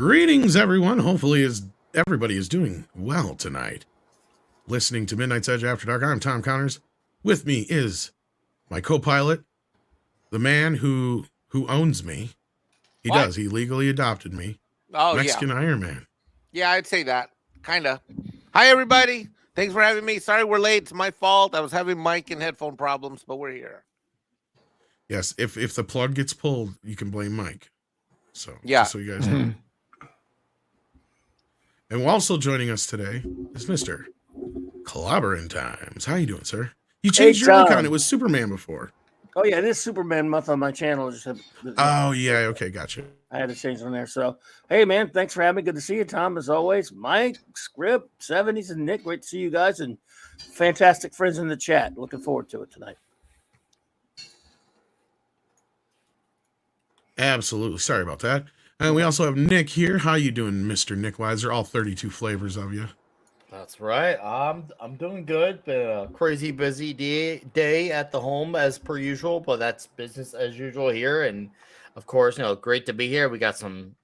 Greetings, everyone. Hopefully, everybody is doing well tonight. Listening to Midnight's Edge After Dark, I'm Tom Connors. With me is my co-pilot, the man who owns me. He What? does. He legally adopted me. Oh, Mexican Iron Man. Yeah, I'd say that. Kind of. Hi, everybody. Thanks for having me. Sorry we're late. It's my fault. I was having mic and headphone problems, but we're here. Yes, if the plug gets pulled, you can blame Mike. So, Yeah. just so you guys know. And also joining us today is Mr. Clobbering Times. How you doing, sir? You changed your icon. It was Superman before. Oh, yeah, it is Superman month on my channel. Oh, yeah. Okay, gotcha. I had to change it on there. So, hey, man, thanks for having me. Good to see you, Tom, as always. Mike, Script, 70s, and Nick. Great to see you guys, and fantastic friends in the chat. Looking forward to it tonight. Absolutely. Sorry about that. And we also have Nick here. How you doing, Mr. Nick Weiser? All 32 flavors of you. That's right. I'm doing good. Been a crazy busy day at the home as per usual, but that's business as usual here. And of course, great to be here. We got some,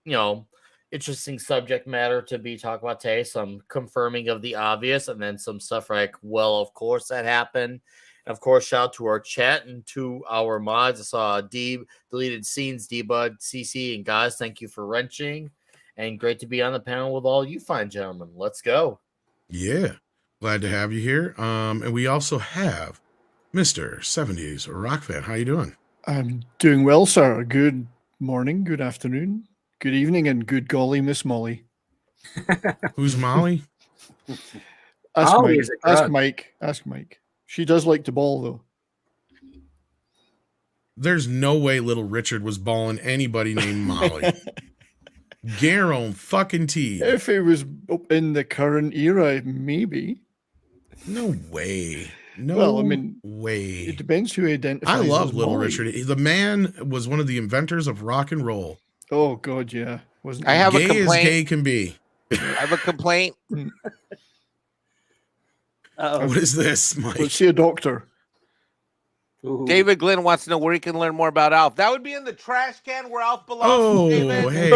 interesting subject matter to be talking about today. Some confirming of the obvious, and then some stuff like, well, of course that happened. And of course, shout out to our chat and to our mods. I saw deleted scenes, Debug, CC, and guys. Thank you for wrenching, and great to be on the panel with all you fine gentlemen. Let's go. Yeah, glad to have you here. And we also have Mr. 70s Rock Fan. How you doing? I'm doing well, sir. Good morning, good afternoon, good evening, and good golly, Miss Molly. Who's Molly? Ask Mike. She does like to ball, though. There's no way little Richard was balling anybody named Molly. Guaranteed fucking T. If it was in the current era, maybe. No way. Way. It depends who identifies. I love as Little Molly. Richard. The man was one of the inventors of rock and roll. Oh God, yeah. Wasn't I have gay a complaint. as gay can be. I have a complaint. What is this, Mike? Let's see a doctor. Ooh. David Glenn wants to know where he can learn more about Alf. That would be in the trash can where Alf belongs. Oh, David. hey,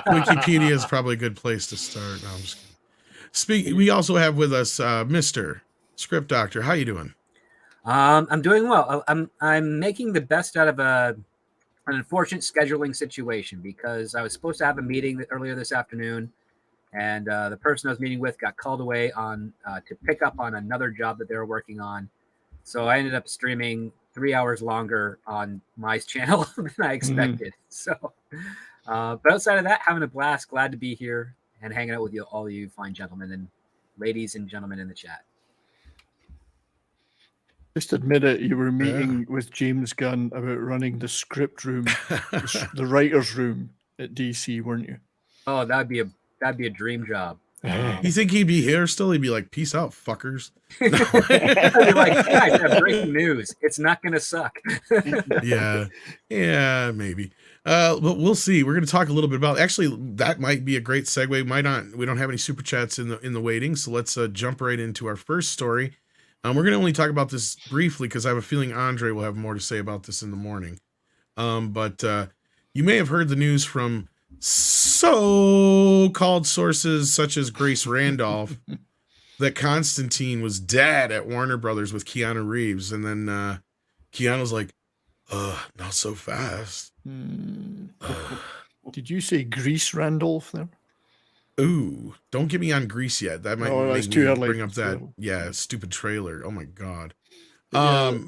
Wikipedia is probably a good place to start. No, I'm just kidding. We also have with us Mr. Script Doctor. How you doing? I'm doing well. I'm making the best out of an unfortunate scheduling situation because I was supposed to have a meeting earlier this afternoon, and the person I was meeting with got called away on to pick up on another job that they were working on. So I ended up streaming 3 hours longer on my channel than I expected. So, but outside of that, having a blast. Glad to be here and hanging out with you, all you fine gentlemen and ladies and gentlemen in the chat. Just admit it. You were meeting with James Gunn about running the script room, the writers' room at DC, weren't you? Oh, that'd be a dream job. You think he'd be here still? He'd be like, "Peace out, fuckers." I'd be like, guys, I have breaking news. It's not gonna suck. yeah, maybe. But we'll see. We're going to talk a little bit about. Actually, that might be a great segue. Might not. We don't have any super chats in the waiting, so let's jump right into our first story. We're going to only talk about this briefly because I have a feeling Andre will have more to say about this in the morning. But you may have heard the news from so-called sources such as Grace Randolph that Constantine was dead at Warner Brothers with Keanu Reeves, and then Keanu's like, not so fast. Did you say Grease Randolph there? Ooh, don't get me on Grease yet. That might make too me early. bring up that stupid trailer. Oh my God. Yeah.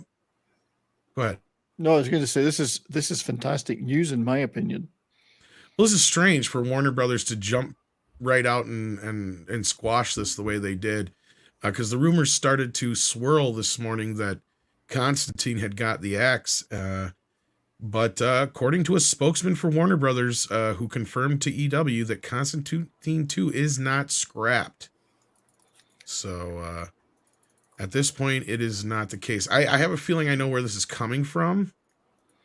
Go ahead. No, I was going to say this is fantastic news in my opinion. Well, this is strange for Warner Brothers to jump right out and squash this the way they did, because the rumors started to swirl this morning that Constantine had got the axe, but according to a spokesman for Warner Brothers who confirmed to EW that Constantine 2 is not scrapped. So at this point, it is not the case. I have a feeling I know where this is coming from,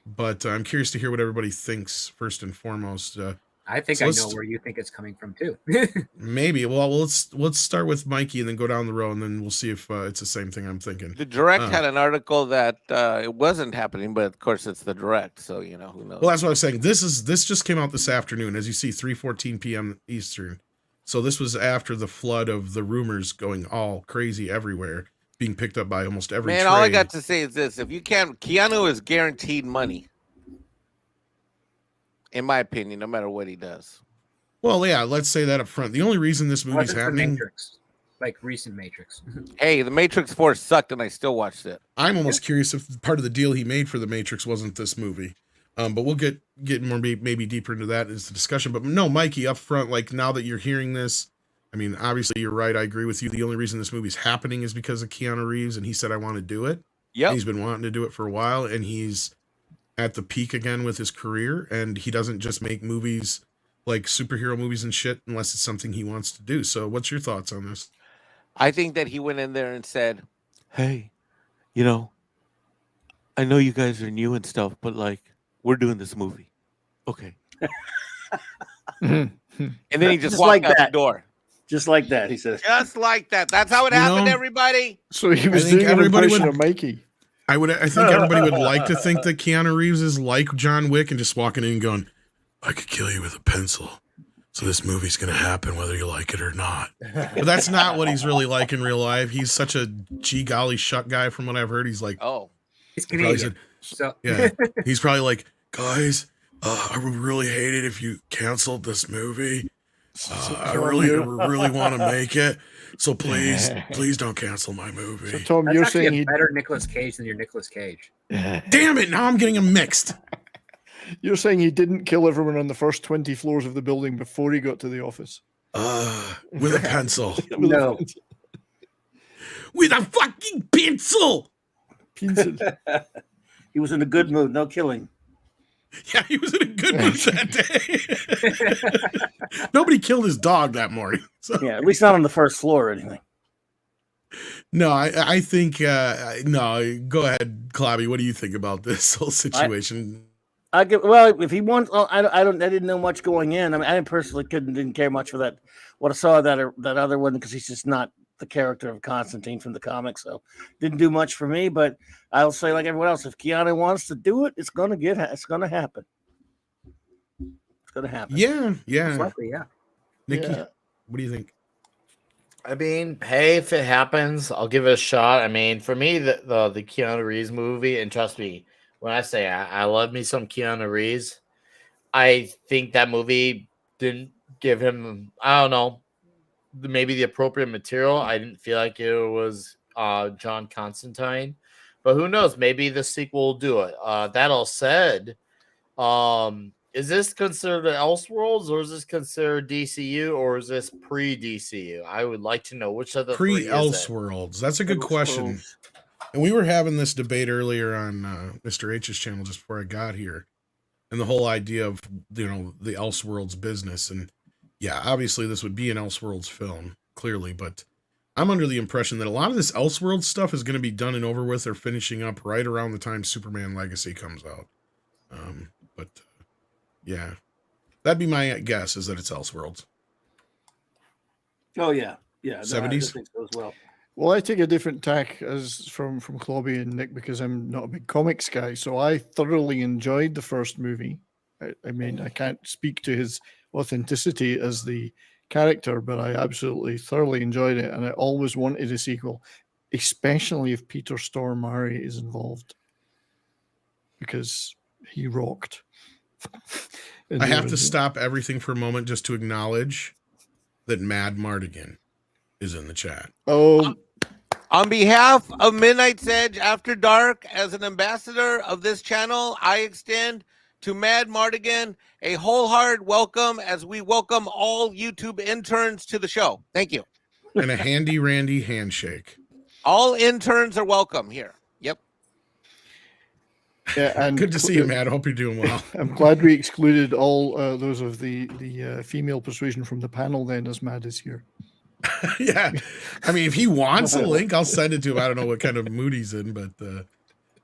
but I'm curious to hear what everybody thinks first and foremost. I think So I let's- know where you think it's coming from too. Maybe. Well, let's start with Mikey and then go down the road, and then we'll see if it's the same thing I'm thinking. The direct had an article that it wasn't happening, but of course it's the direct, so who knows? Well, that's what I was saying. This just came out this afternoon, as you see, 3:14 p.m. Eastern. So this was after the flood of the rumors going all crazy everywhere, being picked up by almost every Man, all I trade. got to say is this: if you can't, Keanu is guaranteed money, in my opinion, no matter what he does. Well, yeah, let's say that up front. The only reason this Unless movie's it's the happening, Matrix, like recent Matrix. Hey, the Matrix 4 sucked, and I still watched it. I'm almost curious if part of the deal he made for the Matrix wasn't this movie. But we'll get more maybe deeper into that as the discussion. But no, Mikey, up front, like now that you're hearing this, I mean, obviously you're right. I agree with you. The only reason this movie's happening is because of Keanu Reeves, and he said, I want to do it. Yep. He's been wanting to do it for a while, and he's at the peak again with his career, and he doesn't just make movies like superhero movies and shit unless it's something he wants to do. So what's your thoughts on this? I think that he went in there and said, "Hey, I know you guys are new and stuff, but like, we're doing this movie, okay?" And then he just Just walked like out that. the door, Just like that, he says. just like that. That's how it You happened, know- everybody. So he was think doing an everybody impression would- of Mikey. I think everybody would like to think that Keanu Reeves is like John Wick and just walking in and going, I could kill you with a pencil. So this movie's going to happen whether you like it or not. But that's not what he's really like in real life. He's such a gee golly shuck guy from what I've heard. He's like, Oh, It's he probably Canadian. So yeah, he's probably like, guys, I would really hate it if you canceled this movie. I really want to make it. So please don't cancel my So movie. Tom, that's you're actually saying a he better Nicolas Cage than your Nicolas Cage. Damn it. Now I'm getting him mixed. didn't kill everyone on the first 20 floors of the building before he got to the office. With a pencil. No. With a fucking pencil. Pencil. He was in a good mood, no killing. Yeah, he was in a good mood that day. Nobody killed his dog that morning. So. Yeah, at least not on the first floor or anything. No, I think no. Go ahead, Clobby. What do you think about this whole situation? If he wants, I didn't know much going in. I mean, I personally didn't care much for that. What I saw of that other one, because he's just not the character of Constantine from the comics, so didn't do much for me. But I'll say, like everyone else, if Keanu wants to do it, it's gonna happen. It's gonna happen. Yeah. Likely, yeah. Nikki, Yeah. what do you think? I mean, hey, if it happens, I'll give it a shot. I mean, for me, the Keanu Reeves movie, and trust me, when I say I love me some Keanu Reeves, I think that movie didn't give him, I don't know, maybe the appropriate material. I didn't feel like it was John Constantine, but who knows? Maybe the sequel will do it. That all said, is this considered Elseworlds, or is this considered DCU, or is this pre-DCU? I would like to know which of the three is it. Elseworlds. That's a good question. And we were having this debate earlier on Mr. H's channel just before I got here, and the whole idea of the Elseworlds business. And yeah, obviously this would be an Elseworlds film, clearly, but I'm under the impression that a lot of this Elseworlds stuff is going to be done and over with or finishing up right around the time Superman Legacy comes out. Yeah, that'd be my guess, is that it's Elseworlds. Oh yeah. No, I 70s? just think so as well. Well, I take a different tack as from Clobby and Nick because I'm not a big comics guy. So I thoroughly enjoyed the first movie. I mean, I can't speak to his authenticity as the character, but I absolutely thoroughly enjoyed it, and I always wanted a sequel, especially if Peter Stormare is involved, because he rocked. I have to stop everything for a moment just to acknowledge that Mad Mardigan is in the chat. Oh, on behalf of Midnight's Edge After Dark, as an ambassador of this channel, I extend to Mad Mardigan a wholehearted welcome, as we welcome all YouTube interns to the show. Thank you. And a handy Randy handshake. All interns are welcome here. Yep. yeah, and Good to see you, Matt. I hope you're doing well. I'm glad we excluded all those of the female persuasion from the panel then, as Mad is here. Yeah. I mean, if he wants a link, I'll send it to him. I don't know what kind of mood he's in, but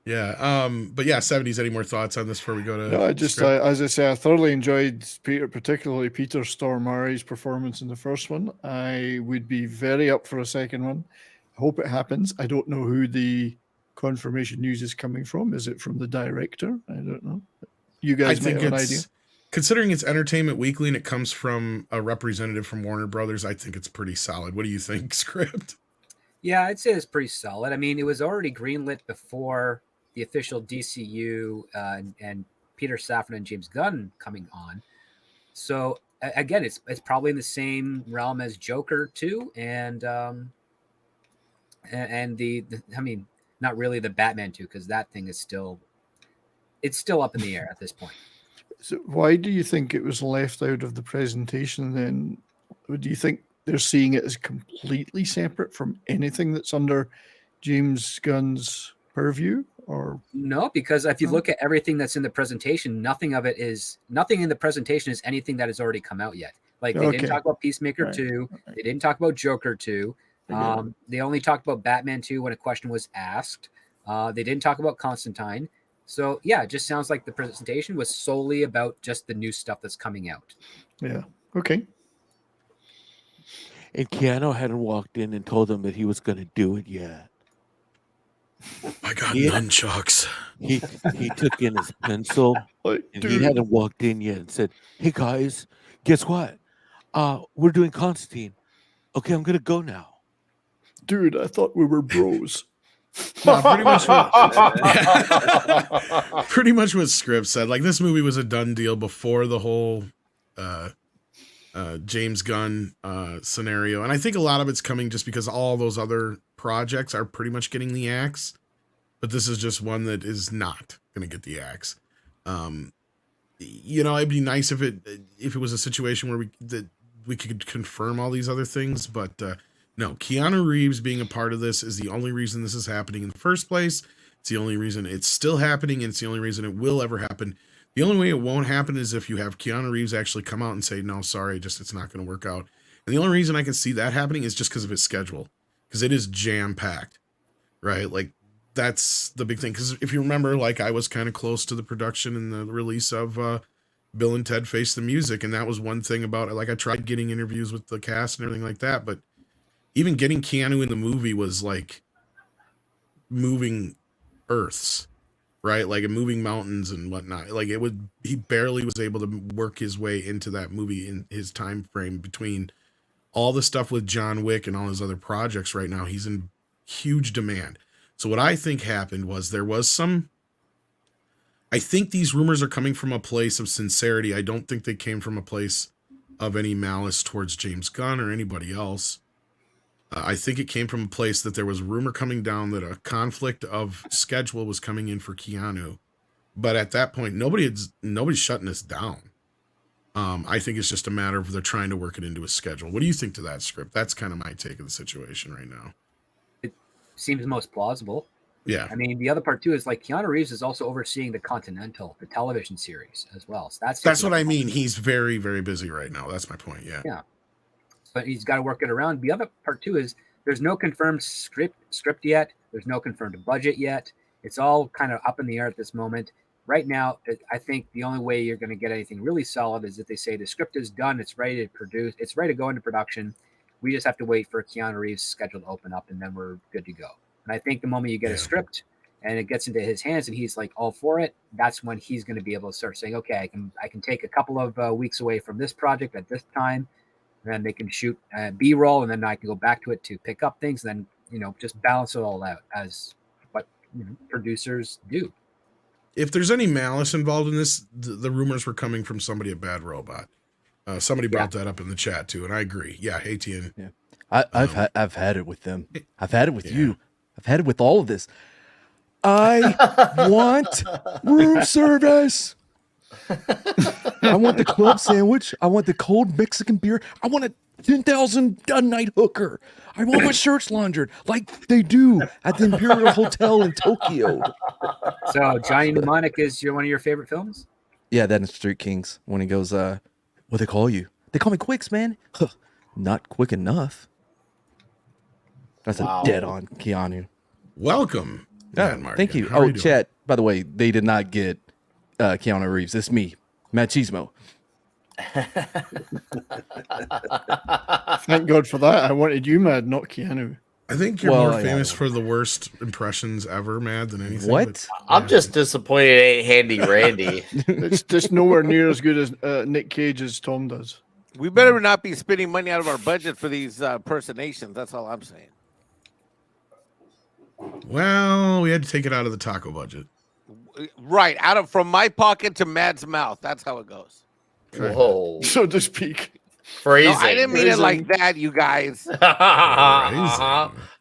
Yeah. But yeah, 70s. Any more thoughts on this before we go to? No, I just, script? as I say, I thoroughly enjoyed Peter, particularly Peter Stormare's performance in the first one. I would be very up for a second one. I hope it happens. I don't know who the confirmation news is coming from. Is it from the director? I don't know. You I guys might think have an idea. it's considering it's Entertainment Weekly and it comes from a representative from Warner Brothers. I think it's pretty solid. What do you think, script? Yeah, I'd say it's pretty solid. I mean, it was already greenlit before the official DCU and Peter Safran and James Gunn coming on. So again, it's probably in the same realm as Joker 2 and the I mean, not really the Batman 2 because that thing is still up in the air at this point. So why do you think it was left out of the presentation then? Do you think they're seeing it as completely separate from anything that's under James Gunn's purview? Or no, because if you look at everything that's in the presentation, nothing in the presentation is anything that has already come out yet. Like they didn't talk about Peacemaker 2, they didn't talk about Joker 2. They only talked about Batman 2 when a question was asked. They didn't talk about Constantine. So yeah, it just sounds like the presentation was solely about just the new stuff that's coming out. Yeah. Okay. And Keanu hadn't walked in and told them that he was going to do it yet. I got nunchucks. He took in his pencil, and he hadn't walked in yet and said, "Hey guys, guess what? We're doing Constantine. Okay, I'm gonna go now." Dude, I thought we were bros. No, pretty much what Script said. Like, this movie was a done deal before the whole James Gunn scenario, and I think a lot of it's coming just because all those other projects are pretty much getting the axe, but this is just one that is not going to get the axe. It'd be nice if it was a situation where we could confirm all these other things, but no, Keanu Reeves being a part of this is the only reason this is happening in the first place. It's the only reason it's still happening, and it's the only reason it will ever happen. The only way it won't happen is if you have Keanu Reeves actually come out and say, no, sorry, it's not going to work out. And the only reason I can see that happening is just because of his schedule, because it is jam-packed, right? Like, that's the big thing. Because if you remember, like, I was kind of close to the production and the release of Bill and Ted Face the Music, and that was one thing about it. Like, I tried getting interviews with the cast and everything like that, but even getting Keanu in the movie was like moving earths, right? Like moving mountains and whatnot. Like he barely was able to work his way into that movie in his time frame between all the stuff with John Wick and all his other projects. Right now, he's in huge demand. So what I think happened was I think these rumors are coming from a place of sincerity. I don't think they came from a place of any malice towards James Gunn or anybody else. I think it came from a place that there was rumor coming down that a conflict of schedule was coming in for Keanu. But at that point, nobody's shutting this down. I think it's just a matter of they're trying to work it into a schedule. What do you think to that, Script? That's kind of my take of the situation right now. It seems most plausible. Yeah. I mean, the other part too is like Keanu Reeves is also overseeing the Continental, the television series as well. So that's what I mean. He's very, very busy right now. That's my point. Yeah. Yeah. But he's got to work it around. The other part too is there's no confirmed script yet. There's no confirmed budget yet. It's all kind of up in the air at this moment. Right now, I think the only way you're going to get anything really solid is if they say the script is done, it's ready to produce, it's ready to go into production. We just have to wait for Keanu Reeves' schedule to open up, and then we're good to go. And I think the moment you get a script and it gets into his hands and he's like all for it, that's when he's going to be able to start saying, okay, I can take a couple of weeks away from this project at this time. And then they can shoot B-roll, and then I can go back to it to pick up things, and then, just balance it all out as what producers do. If there's any malice involved in this, the rumors were coming from somebody at Bad Robot. Somebody brought that up in the chat too, and I agree. Yeah, Etienne. Yeah, I've had it with them. I've had it with you. I've had it with all of this. I want room service. I want the club sandwich. I want the cold Mexican beer. I want a 10,000 a night hooker. I want my shirts laundered like they do at the Imperial Hotel in Tokyo. So Johnny Mnemonic is one of your favorite films? Yeah, that in Street Kings when he goes, what they call you? They call me Quicks, man. Huh, not quick enough. That's a dead on Keanu. Welcome Matt Oh, Mardigan. thank you. How are Oh, you doing? chat. By the way, they did not get Keanu Reeves. It's me, Machismo. Thank God for that. I wanted you, Mad, not Keanu. I think you're Well, more yeah, I famous don't- for the worst impressions ever, Mad, than anything. What? I'm Yeah. just disappointed it ain't Handy Randy. It's just nowhere near as good as Nick Cage as Tom does. We better not be spending money out of our budget for these impersonations. That's all I'm saying. Well, we had to take it out of the taco budget. Right, from my pocket to Mad's mouth. That's how it goes. Okay. Whoa. So to speak. Phrasing. No, I didn't mean it like Phrasing. that, you guys. That's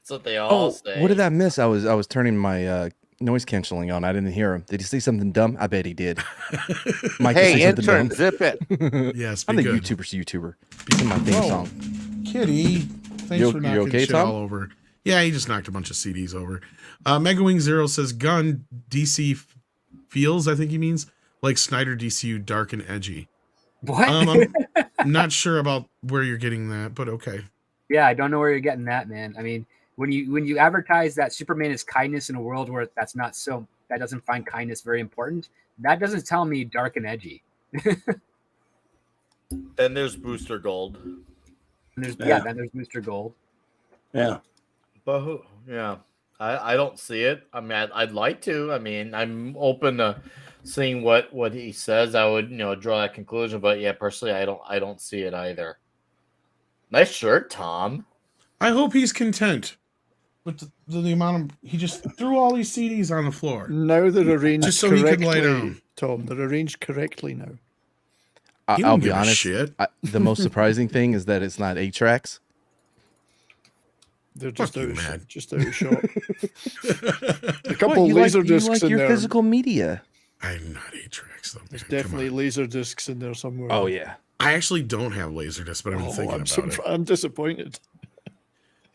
what they all Oh, say. what did I miss? I was turning my noise canceling on. I didn't hear him. Did he say something dumb? I bet he did. Mike, Hey, say something intern, dumb. zip it. Yes, I'm be the good. YouTuber. Be in my theme Oh. song. Kitty, thanks You- for you knocking okay, shit Tom? all over. Yeah, he just knocked a bunch of CDs over. Mega Wing Zero says, "Gun DC feels, I think he means, like Snyder DCU, dark and edgy." What? I'm not sure about where you're getting that, but okay. Yeah, I don't know where you're getting that, man. I mean, when you advertise that Superman is kindness in a world where that doesn't find kindness very important, that doesn't tell me dark and edgy. Then there's Booster Gold. And Yeah. then there's Booster Gold. Yeah. But yeah, I don't see it. I mean, I'd like to. I mean, I'm open to seeing what he says. I would draw that conclusion. But yeah, personally, I don't see it either. Nice shirt, Tom. I hope he's content with the amount of he just threw all these CDs on the floor. Now they're arranged Just so he could correctly, lay down. Tom. They're arranged correctly now. He I'll don't be give a honest. shit. The most surprising thing is that it's not 8 tracks. They're just Fuck you, out, man. just out of shot. A couple What, you laser like, you discs like in your there. physical media. I'm not 8 tracks though. There's man. Come definitely on. laser discs in there somewhere. Oh yeah. I actually don't have Laserdisc, but I've been thinking about it. I'm disappointed.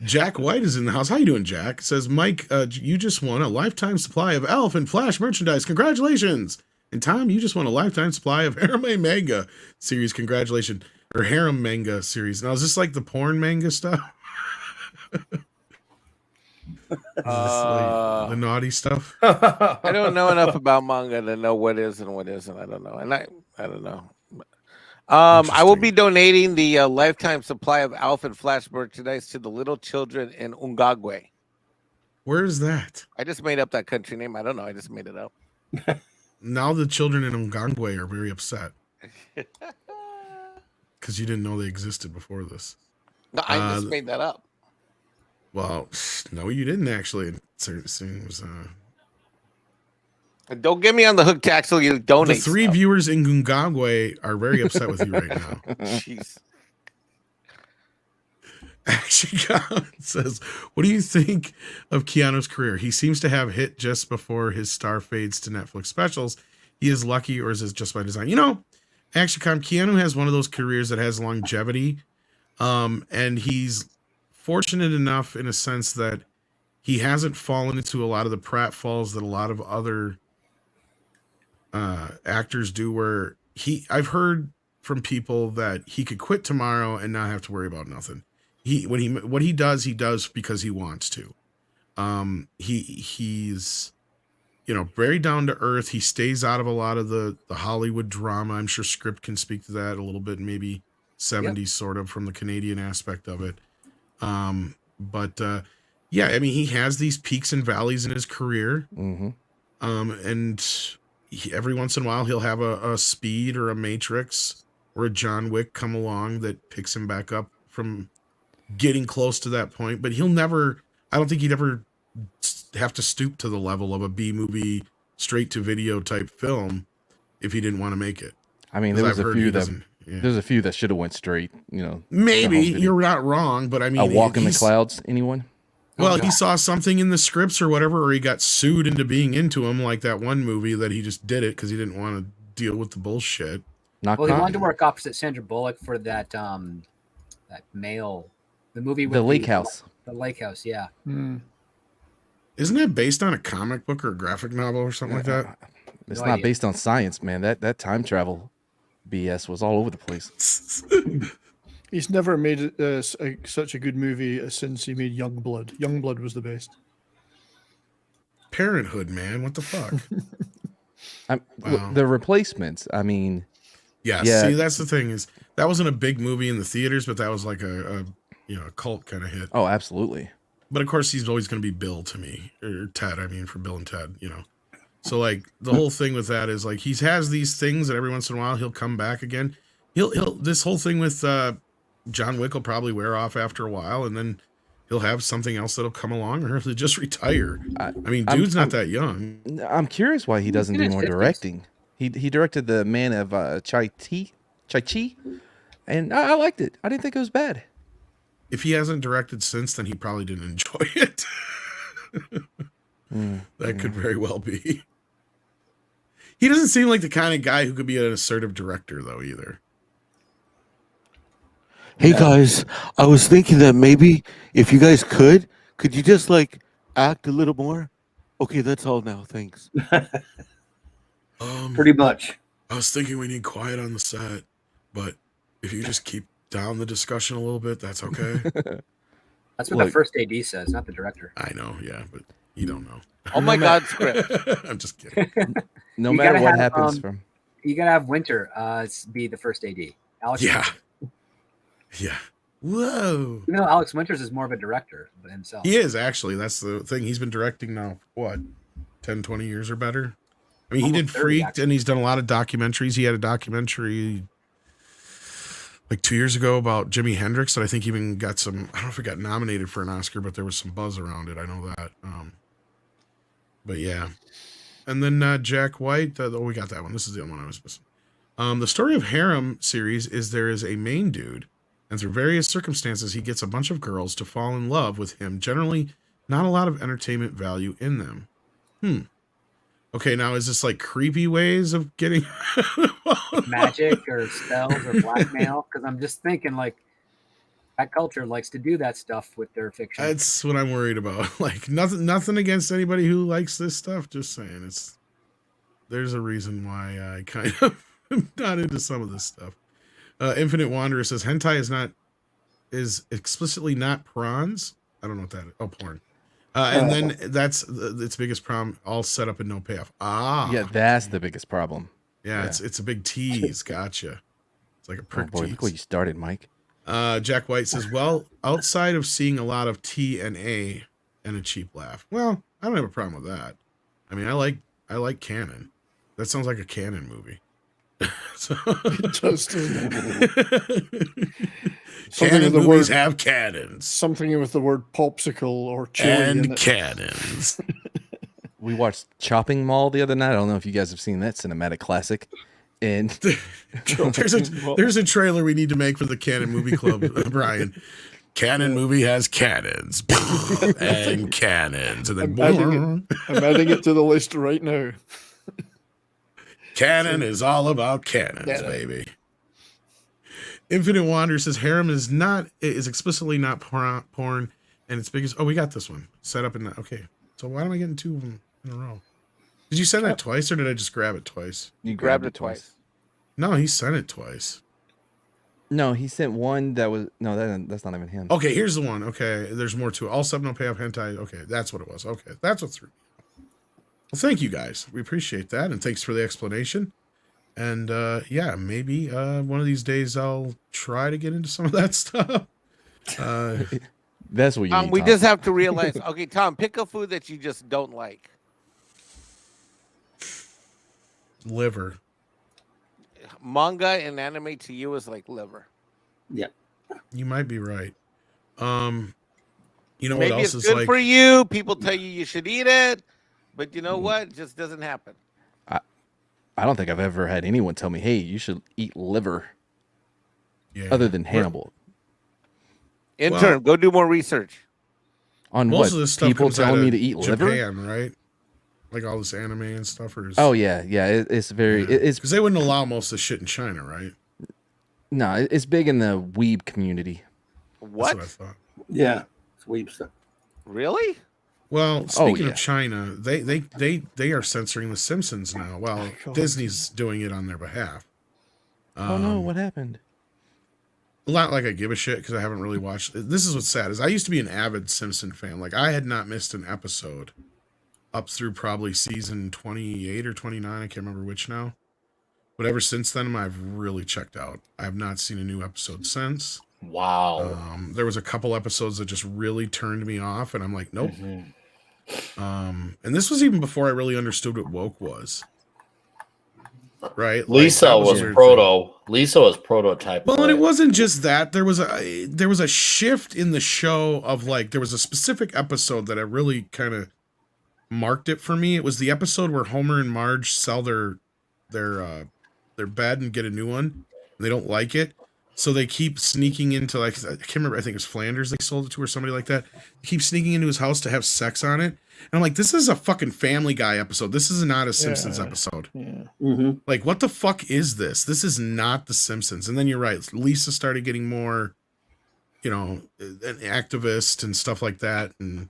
Jack White is in the house. How you doing, Jack? Says Mike, you just won a lifetime supply of Elf and Flash merchandise. Congratulations. And Tom, you just won a lifetime supply of Harem Manga series. Congratulations. Or Harem Manga series. Now, is this like the porn manga stuff? Is this like the naughty stuff? I don't know enough about manga to know what is and what isn't. I don't know. And I don't know. I will be donating the lifetime supply of Alpha and Flash merchandise to the little children in Ungagwe. Where is that? I just made up that country name. I don't know. I just made it up. Now the children in Ungangwe are very upset because you didn't know they existed before this. No, I just made that up. Well, no, you didn't actually. It seems, Don't get me on the hook, Tax, till you the donate. 3 stuff. viewers in Gungagwe are very upset with you right now. Jeez. Action Count says, "What do you think of Keanu's career? He seems to have hit just before his star fades to Netflix specials. He is lucky, or is it just by design?" You know, Action Count, Keanu has one of those careers that has longevity, and he's fortunate enough in a sense that he hasn't fallen into a lot of the pratfalls that a lot of other actors do. Where I've heard from people that he could quit tomorrow and not have to worry about nothing. What he does because he wants to. He's very down to earth. He stays out of a lot of the Hollywood drama. I'm sure Script can speak to that a little bit, maybe 70s sort of from the Canadian aspect of it. Yeah, I mean, he has these peaks and valleys in his career. Mm-hmm. And every once in a while he'll have a Speed or a Matrix or a John Wick come along that picks him back up from getting close to that point, but I don't think he'd ever have to stoop to the level of a B movie straight to video type film if he didn't want to make it. I mean, there was I've a heard few he that doesn't- yeah. there's a few that should have went straight. Maybe home video. you're not wrong, but I mean, A Walk in the he's- Clouds. Anyone? Well, he saw something in the scripts or whatever, or he got sued into being into him, like that one movie that he just did it because he didn't want to deal with the bullshit. Knock Well, he knock. wanted to work opposite Sandra Bullock for that the movie with The Lake House. The Lake House, yeah. Hmm. Isn't that based on a comic book or a graphic novel or something like that? It's No not idea. based on science, man. That time travel BS was all over the place. He's never made such a good movie since he made Youngblood. Youngblood was the best. Parenthood, man. What the fuck? Wow. The replacements. I mean, Yeah, Yeah. see, that's the thing is that wasn't a big movie in the theaters, but that was like a a cult kind of hit. oh, absolutely. But of course, he's always going to be Bill to me, or Ted. I mean, for Bill and Ted, So like the whole thing with that is like he has these things that every once in a while he'll come back again. He'll this whole thing with John Wick will probably wear off after a while, and then he'll have something else that'll come along, or he'll just retire. I mean, dude's not that young. I'm curious why he doesn't in do his more 50s. directing. He directed The Man of Chai Chi, and I liked it. I didn't think it was bad. If he hasn't directed since, then he probably didn't enjoy it. That could very well be. He doesn't seem like the kind of guy who could be an assertive director, though, either. Hey guys, I was thinking that maybe if you guys could you just like act a little more? Okay, that's all now. Thanks. Pretty much. I was thinking we need quiet on the set, but if you just keep down the discussion a little bit, that's okay. That's what Look. the first AD says, not the director. I know, yeah, but you don't know. Oh my God, script. I'm just kidding. No You matter gotta what have, happens from. You gotta have Winter be the first AD. Alex Yeah. Winter. Yeah. Whoa. Even though Alex Winters is more of a director himself. He is, actually. That's the thing. He's been directing now, what, 10, 20 years or better? I mean, he Almost did 30, Freaked, actually. and he's done a lot of documentaries. He had a documentary like 2 years ago about Jimi Hendrix that I think even got some, I don't know if it got nominated for an Oscar, but there was some buzz around it. I know that. But yeah. And then Jack White, we got that one. This is the only one I was missing. The Story of Harem series is there is a main dude, and through various circumstances, he gets a bunch of girls to fall in love with him. Generally, not a lot of entertainment value in them. Okay, now is this like creepy ways of getting Magic or spells or blackmail? Because I'm just thinking like that culture likes to do that stuff with their fiction. That's what I'm worried about. Like nothing against anybody who likes this stuff. Just saying, there's a reason why I kind of am not into some of this stuff. Infinite Wanderer says hentai is explicitly not prawns. I don't know what that is. Oh, porn. And then that's its biggest problem. All set up and no payoff. Yeah, that's the biggest problem. Yeah, it's a big tease. Gotcha. It's like a Oh prick boy, tease. look where you started, Mike. Jack White says, well, outside of seeing a lot of T and A and a cheap laugh. Well, I don't have a problem with that. I mean, I like Canon. That sounds like a Canon movie. So, It does, doesn't it? Canon with the movies word- have cannons. Something with the word popsicle or chili in And it. cannons. We watched Chopping Mall the other night. I don't know if you guys have seen that cinematic classic. And There's a trailer we need to make for the Canon Movie Club, Brian. Canon movie has cannons. And cannons. And then I'm adding it to the list right now. Canon is all about cannons, Yeah. baby. Infinite Wander says harem is explicitly not porn, and its biggest. Oh, we got this one set up in that. Okay, so why am I getting two of them in a row? Did you send that twice, or did I just grab it twice? you Grabbed it twice. No, he sent it twice. No, he sent one that was that's not even him. Okay, here's the one. Okay, there's more to it. All sub no payoff hentai. Okay, that's what it was. Okay, that's what's through. Well, thank you guys. We appreciate that, and thanks for the explanation. And yeah, maybe one of these days I'll try to get into some of that stuff. That's what you need. We Tom. just have to realize. Okay, Tom, pick a food that you just don't like. Liver. Manga and anime to you is like liver. You might be right. You know Maybe what it's else is good like? for you. People tell you should eat it, but you know what? It just doesn't happen. I don't think I've ever had anyone tell me, "Hey, you should eat liver," Yeah. other than Hannibal. Intern, Well- go do more research. Most On what? of this stuff People comes out telling of me to eat liver? Japan, right? Like all this anime and stuff, or Oh yeah. It's very. It's because they wouldn't allow most of the shit in China, right? no. It's big in the weeb community. What? That's what I thought. Yeah. Sweep stuff. Really? Well, speaking yeah. of China, they are censoring The Simpsons now. Well, God. Disney's doing it on their behalf. Oh no! What happened? Not like I give a shit because I haven't really watched it. This is what's sad is I used to be an avid Simpson fan. Like I had not missed an episode up through probably season 28 or 29. I can't remember which now. But ever since then, I've really checked out. I have not seen a new episode since. Wow. There was a couple episodes that just really turned me off, and I'm like, nope. And this was even before I really understood what woke was. Right? Lisa that was a weird proto. Lisa was prototype. Well, for and it it. wasn't just that. There was a shift in the show of like there was a specific episode that I really kind of marked it for me. It was the episode where Homer and Marge sell their bed and get a new one. They don't like it. So they keep sneaking into, like, I can't remember, I think it was Flanders they sold it to or somebody like that. They keep sneaking into his house to have sex on it. And I'm like, this is a fucking Family Guy episode. This is not a Simpsons episode. Yeah. Mm-hmm. Like, what the fuck is this? This is not the Simpsons. And then you're right. Lisa started getting more, you know, an activist and stuff like that. And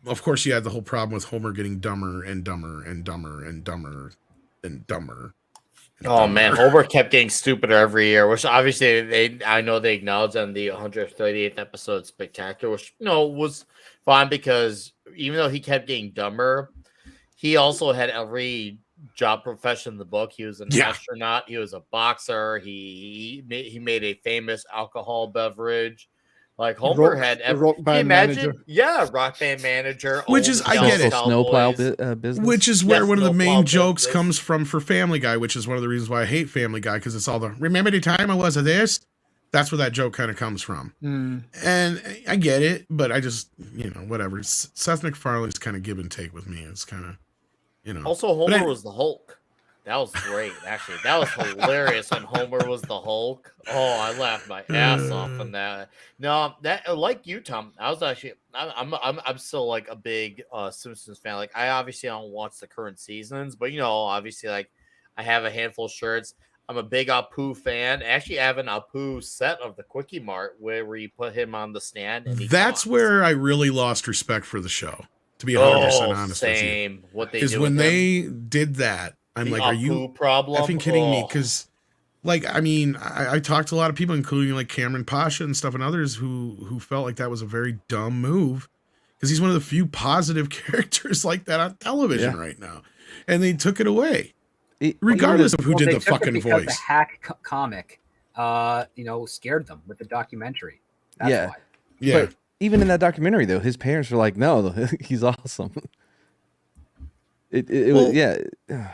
of course you had the whole problem with Homer getting dumber and dumber and dumber and dumber and dumber. Oh man, Homer kept getting stupider every year, which obviously I know they acknowledged on the 138th episode Spectacular, which was fine because even though he kept getting dumber, he also had every job profession in the book. He was an astronaut, he was a boxer, he made a famous alcohol beverage. Like Homer had rock band manager. Rock band manager. Which is, I get it. Snowplow business. Which is where one of the main jokes business comes from for Family Guy, which is one of the reasons why I hate Family Guy, because it's all the, remember the time I was a this? That's where that joke kind of comes from. And I get it, but I just, you know, whatever. Seth MacFarlane's kind of give and take with me. It's kind of, you know. Also, Homer was the Hulk. That was great, actually. That was hilarious when Homer was the Hulk. Oh, I laughed my ass off on that. No, that like you, Tom. I was actually, I'm still like a big Simpsons fan. Like, I obviously don't watch the current seasons, but you know, obviously, like I have a handful of shirts. I'm a big Apu fan. Actually, I have an Apu set of the Quickie Mart where you put him on the stand. And that's where I really lost respect for the show. To be 100% honest with you, what they is when they did that. I'm like, are you effing kidding me? Because, like, I mean, I talked to a lot of people, including like Cameron Pasha and stuff, and others who felt like that was a very dumb move, because he's one of the few positive characters like that on television right now, and they took it away, regardless of who did the fucking voice. The hack comic, you know, scared them with the documentary. That's why. Yeah. But even in that documentary, though, his parents were like, "No, he's awesome." It was.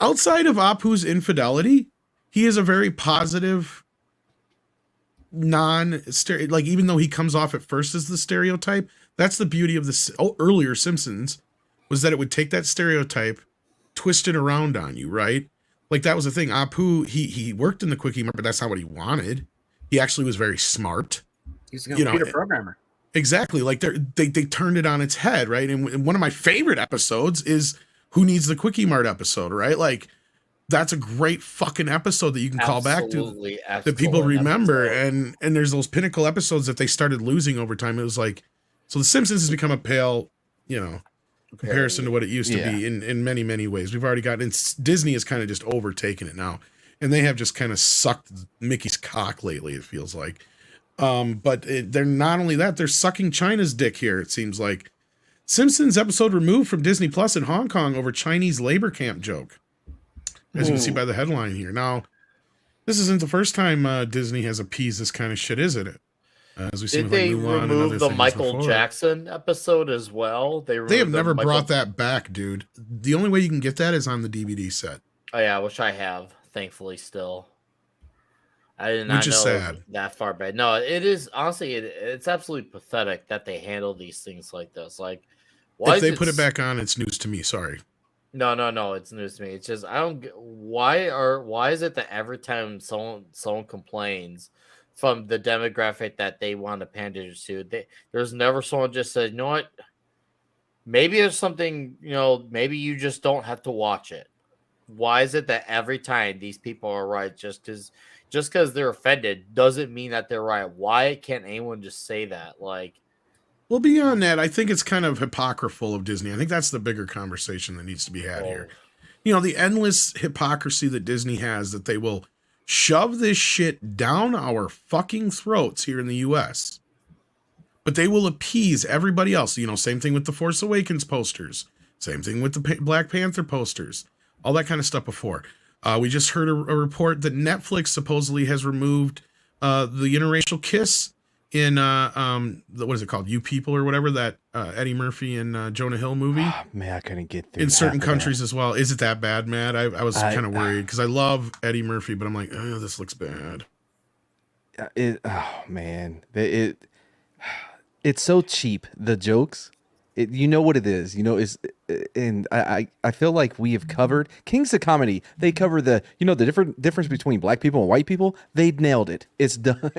Outside of Apu's infidelity, he is a very positive, like, even though he comes off at first as the stereotype, that's the beauty of the earlier Simpsons, was that it would take that stereotype, twist it around on you, right? Like, that was the thing. Apu, he worked in the Quickie Mart, but that's not what he wanted. He actually was very smart. He's a computer programmer. Exactly. Like, they turned it on its head, right? And one of my favorite episodes is Who Needs the Quickie Mart episode, right? Like, that's a great fucking episode that you can call back to, that people remember. And there's those pinnacle episodes that they started losing over time. It was like, so The Simpsons has become a pale, you know, comparison to what it used to be in many, many ways. We've already gotten, Disney has kind of just overtaken it now. And they have just kind of sucked Mickey's cock lately, it feels like. But they're not only that, they're sucking China's dick here, it seems like. Simpsons episode removed from Disney Plus in Hong Kong over Chinese labor camp joke, as you can see by the headline here. Now, this isn't the first time Disney has appeased this kind of shit, is it? As we see Did with, like, they Mulan and remove other the things Michael before. Jackson episode as well? They have never brought that back, dude. The only way you can get that is on the DVD set. Oh yeah, which I have, thankfully, still. I did not Which is know sad. that far back. No, it is honestly, it's absolutely pathetic that they handle these things like this. Like, why If they put it back on, it's news to me. Sorry. No, it's news to me. It's just I don't get why is it that every time someone complains from the demographic that they want to pander to, there's never someone just said, you know what? Maybe there's something, you know, maybe you just don't have to watch it. Why is it that every time these people are right just because they're offended doesn't mean that they're right? Why can't anyone just say that? Like, Well, beyond that, I think it's kind of hypocritical of Disney. I think that's the bigger conversation that needs to be had here. You know, the endless hypocrisy that Disney has, that they will shove this shit down our fucking throats here in the US, but they will appease everybody else. You know, same thing with the Force Awakens posters. Same thing with the Black Panther posters, all that kind of stuff before. We just heard a report that Netflix supposedly has removed the interracial kiss in what is it called, You People or whatever, that Eddie Murphy and Jonah Hill movie. Oh, man, I couldn't get through In certain half of countries that. as well. Is it that bad, Matt? I was kind of worried because I love Eddie Murphy, but I'm like, oh, this looks bad. Oh man, it's so cheap. The jokes, you know what it is. You know is, and I feel like we have covered Kings of Comedy. They cover the the difference between black people and white people. They nailed it. It's done.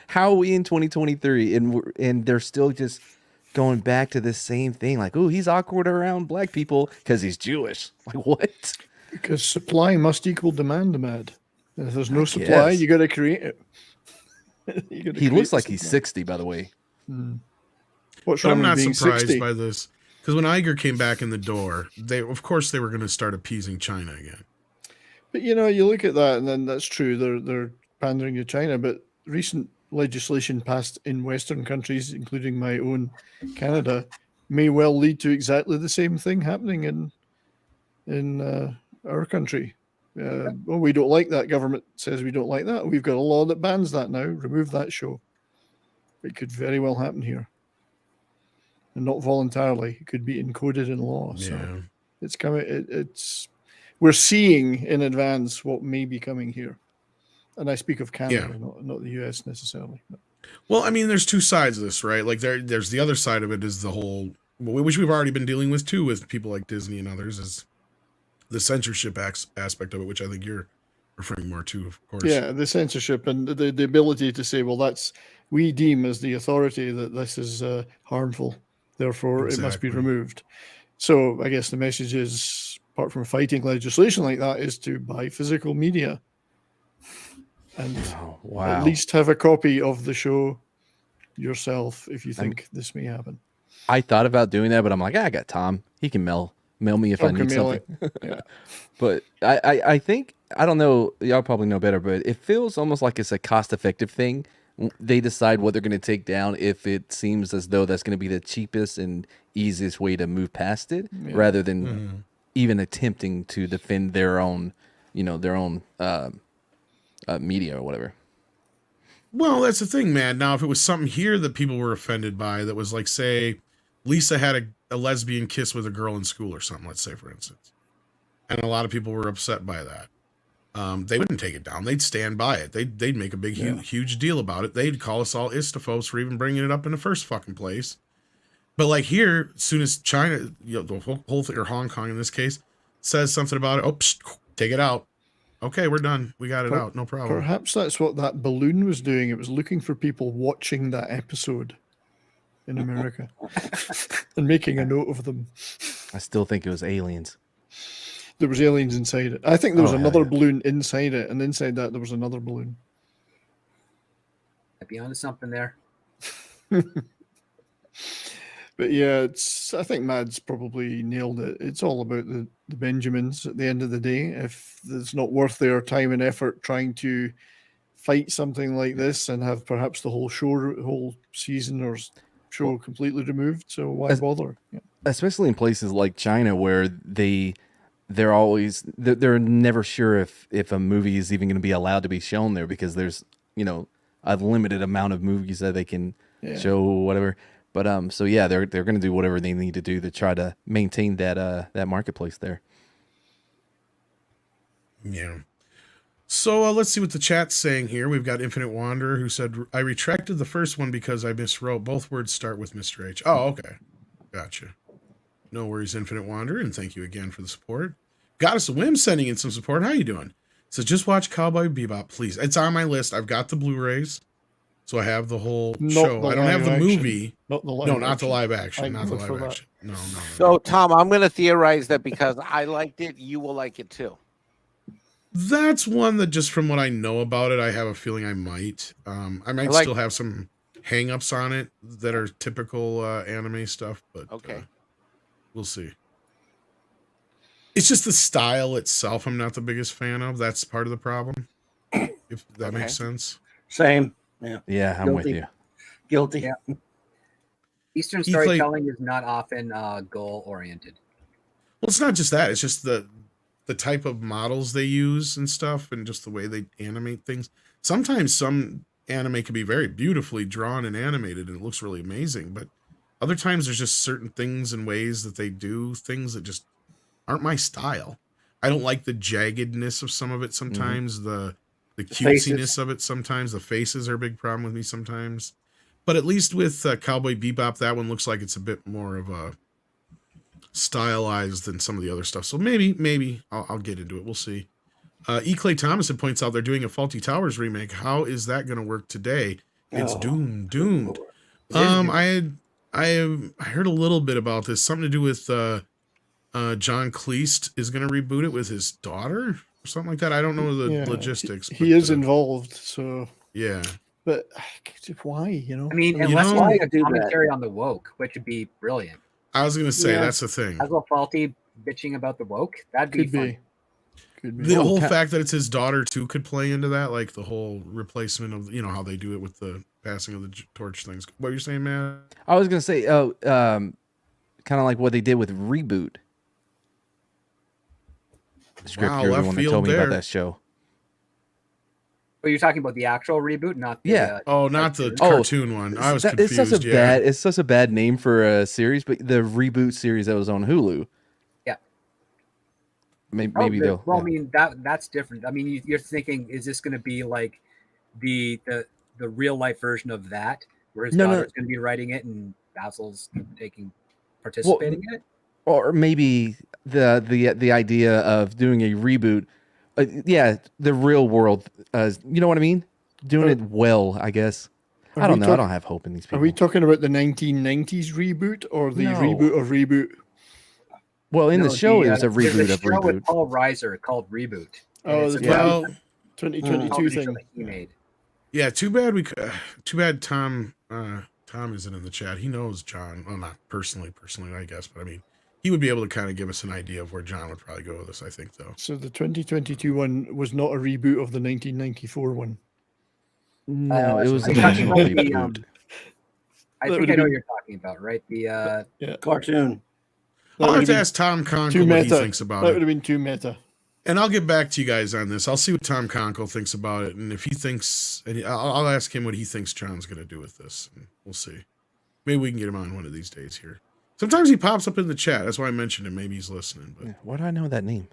How are we in 2023 and they're still just going back to the same thing. Like, oh, he's awkward around black people because he's Jewish. Like what? Because supply must equal demand, Mad. If there's no supply, guess. you got to create it. He looks like he's 60, by the way. What's But wrong I'm not with being surprised 60? by this because when Iger came back in the door, of course they were going to start appeasing China again. But you look at that, and then that's true. They're pandering to China, but recent legislation passed in Western countries, including my own Canada, may well lead to exactly the same thing happening in our country. Well, we don't like that. Government says we don't like that. We've got a law that bans that now. Remove that show. It could very well happen here, and not voluntarily. It could be encoded in law. So Yeah. it's coming. We're seeing in advance what may be coming here, and I speak of Canada, not the US necessarily. Well, I mean, there's two sides of this, right? Like there's the other side of it is the whole, which we've already been dealing with too, with people like Disney and others, is the censorship aspect of it, which I think you're referring more to, of course. Yeah, the censorship and the ability to say, well, we deem as the authority that this is harmful, therefore it must be Exactly. removed. So I guess the message is, apart from fighting legislation like that, is to buy physical media and Oh, wow. at least have a copy of the show yourself if you think this may happen. I thought about doing that, but I'm like, I got Tom. He can mail me if I need something. Yeah. But I think, I don't know, y'all probably know better, but it feels almost like it's a cost-effective thing. They decide what they're going to take down if it seems as though that's going to be the cheapest and easiest way to move past it, rather than even attempting to defend their own, media or whatever. Well, that's the thing, man. Now, if it was something here that people were offended by, that was like, say, Lisa had a lesbian kiss with a girl in school or something, let's say, for instance, and a lot of people were upset by that, they wouldn't take it down. They'd stand by it. They'd make a big, huge deal about it. They'd call us all istophobes for even bringing it up in the first fucking place. But like here, as soon as China, the whole thing, or Hong Kong in this case, says something about it, take it out. Okay, we're done. We got it out. No problem. Perhaps that's what that balloon was doing. It was looking for people watching that episode in America and making a note of them. I still think it was aliens. There was aliens inside it. I think there was Oh, hell another yeah. balloon inside it, and inside that there was another balloon. Might be onto something there. But yeah, I think Mad's probably nailed it. It's all about the Benjamins at the end of the day. If it's not worth their time and effort trying to fight something like this and have perhaps the whole season or show completely removed, so why bother? Yeah. Especially in places like China, where they're never sure if a movie is even going to be allowed to be shown there, because there's a limited amount of movies that they can show, whatever. But so yeah, they're going to do whatever they need to do to try to maintain that marketplace there. Yeah. So let's see what the chat's saying here. We've got Infinite Wanderer, who said, I retracted the first one because I miswrote. Both words start with Mr. H. Oh, okay. Gotcha. No worries, Infinite Wanderer, and thank you again for the support. Goddess of Whim sending in some support. How you doing? So just watch Cowboy Bebop, please. It's on my list. I've got the Blu-rays, so I have the whole show. I don't have the movie. Not the live No, not the action. live action. I Not the vote for live that. action. No. So, Tom, I'm going to theorize that because I liked it, you will like it too. That's one that, just from what I know about it, I have a feeling I might. I might still have some hang-ups on it that are typical anime stuff, but Okay. We'll see. It's just the style itself I'm not the biggest fan of. That's part of the problem, if that makes sense. Same. Yeah. Yeah, I'm with Guilty. you. Guilty. Yeah. Eastern He played- storytelling is not often goal oriented. Well, it's not just that. It's just the type of models they use and stuff, and just the way they animate things. Sometimes some anime can be very beautifully drawn and animated, and it looks really amazing. But other times, there's just certain things and ways that they do things that just aren't my style. I don't like the jaggedness of some of it sometimes, the faces. cutesiness of it sometimes. The faces are a big problem with me sometimes. But at least with Cowboy Bebop, that one looks like it's a bit more of a stylized than some of the other stuff. So maybe I'll get into it. We'll see. E. Clay Thomason points out they're doing a Faulty Towers remake. How is that going to work today? It's Oh, doomed. Lord. I heard a little bit about this. Something to do with John Cleese is going to reboot it with his daughter or something like that. I don't know the Yeah, logistics. He is involved, so. Yeah. But why? I mean, You unless know- it's a Do that. commentary on the woke, which would be brilliant. I was going to say, Yeah. that's the thing. As well, Faulty bitching about the woke, that'd be Could fun. be. Could be. The whole Ca- fact that it's his daughter too could play into that, like the whole replacement of, how they do it with the passing of the torch things. What you're saying, man? I was gonna say, kind of like what they did with Reboot. The script Wow, you're the left one that field told me there. about that show. But you're talking about the actual reboot, not the, Yeah. Oh, not the Oh, cartoon one. I was It's confused. such a bad. It's such a bad name for a series, but the Reboot series that was on Hulu. Yeah. Maybe they'll. Well, yeah. I mean that's different. I mean, you're thinking, is this going to be like the real life version of that, where his No. daughter's going to be writing it and Basil's participating in it? Or maybe the idea of doing a reboot, the real world, you know what I mean, doing it well, I guess. Are I don't we know. I talk- don't have hope in these people. Are we talking about the 1990s reboot or the No. reboot of reboot? Well, in No, the show, it was a there's reboot a of show with reboot. Paul Reiser called Reboot. and Oh, it's the about Well, 2022 television show thing. that he made. yeah. Too bad Tom isn't in the chat. He knows John. Well, not personally, I guess, but I mean, he would be able to kind of give us an idea of where John would probably go with this. I think, though. So the 2022 one was not a reboot of the 1994 one. No, it was Are an you talking original about the, reboot. I That think would I know be- what you're talking about, right? The Cartoon. I'll have would've to been ask Tom too Conkle what he meta. thinks about That would it, have been too meta. and I'll get back to you guys on this. I'll see what Tom Conkle thinks about it, and if he thinks, and I'll ask him what he thinks John's going to do with this. And we'll see. Maybe we can get him on one of these days here. Sometimes he pops up in the chat. That's why I mentioned him. Maybe he's listening. But Yeah, why do I know that name?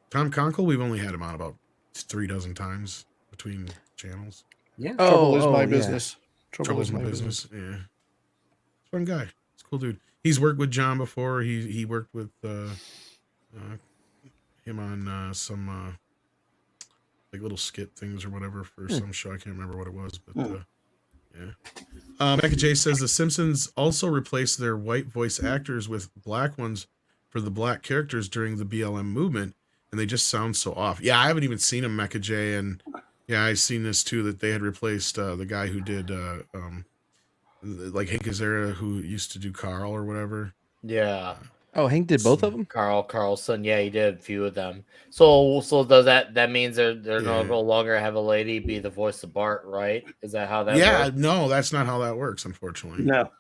Tom Conkle, we've only had him on about 3 dozen times between channels. yeah. Trouble is my yeah. business. Trouble is my business. Yeah, fun guy. He's a cool dude. He's worked with John before. He worked with him on some like little skit things or whatever for some show. I can't remember what it was, but yeah. Becca J says the Simpsons also replaced their white voice actors with black ones for the black characters during the BLM movement, and they just sound so off. Yeah, I haven't even seen them, Mecca J, and yeah, I've seen this too, that they had replaced the guy who did like Hank Azaria, who used to do Carl or whatever. Yeah. Oh, Hank did both of them. Carl Carlson, yeah, he did a few of them. So does that means they're Yeah. no longer have a lady be the voice of Bart, right? Is that how that Yeah, works? no, that's not how that works, unfortunately. No.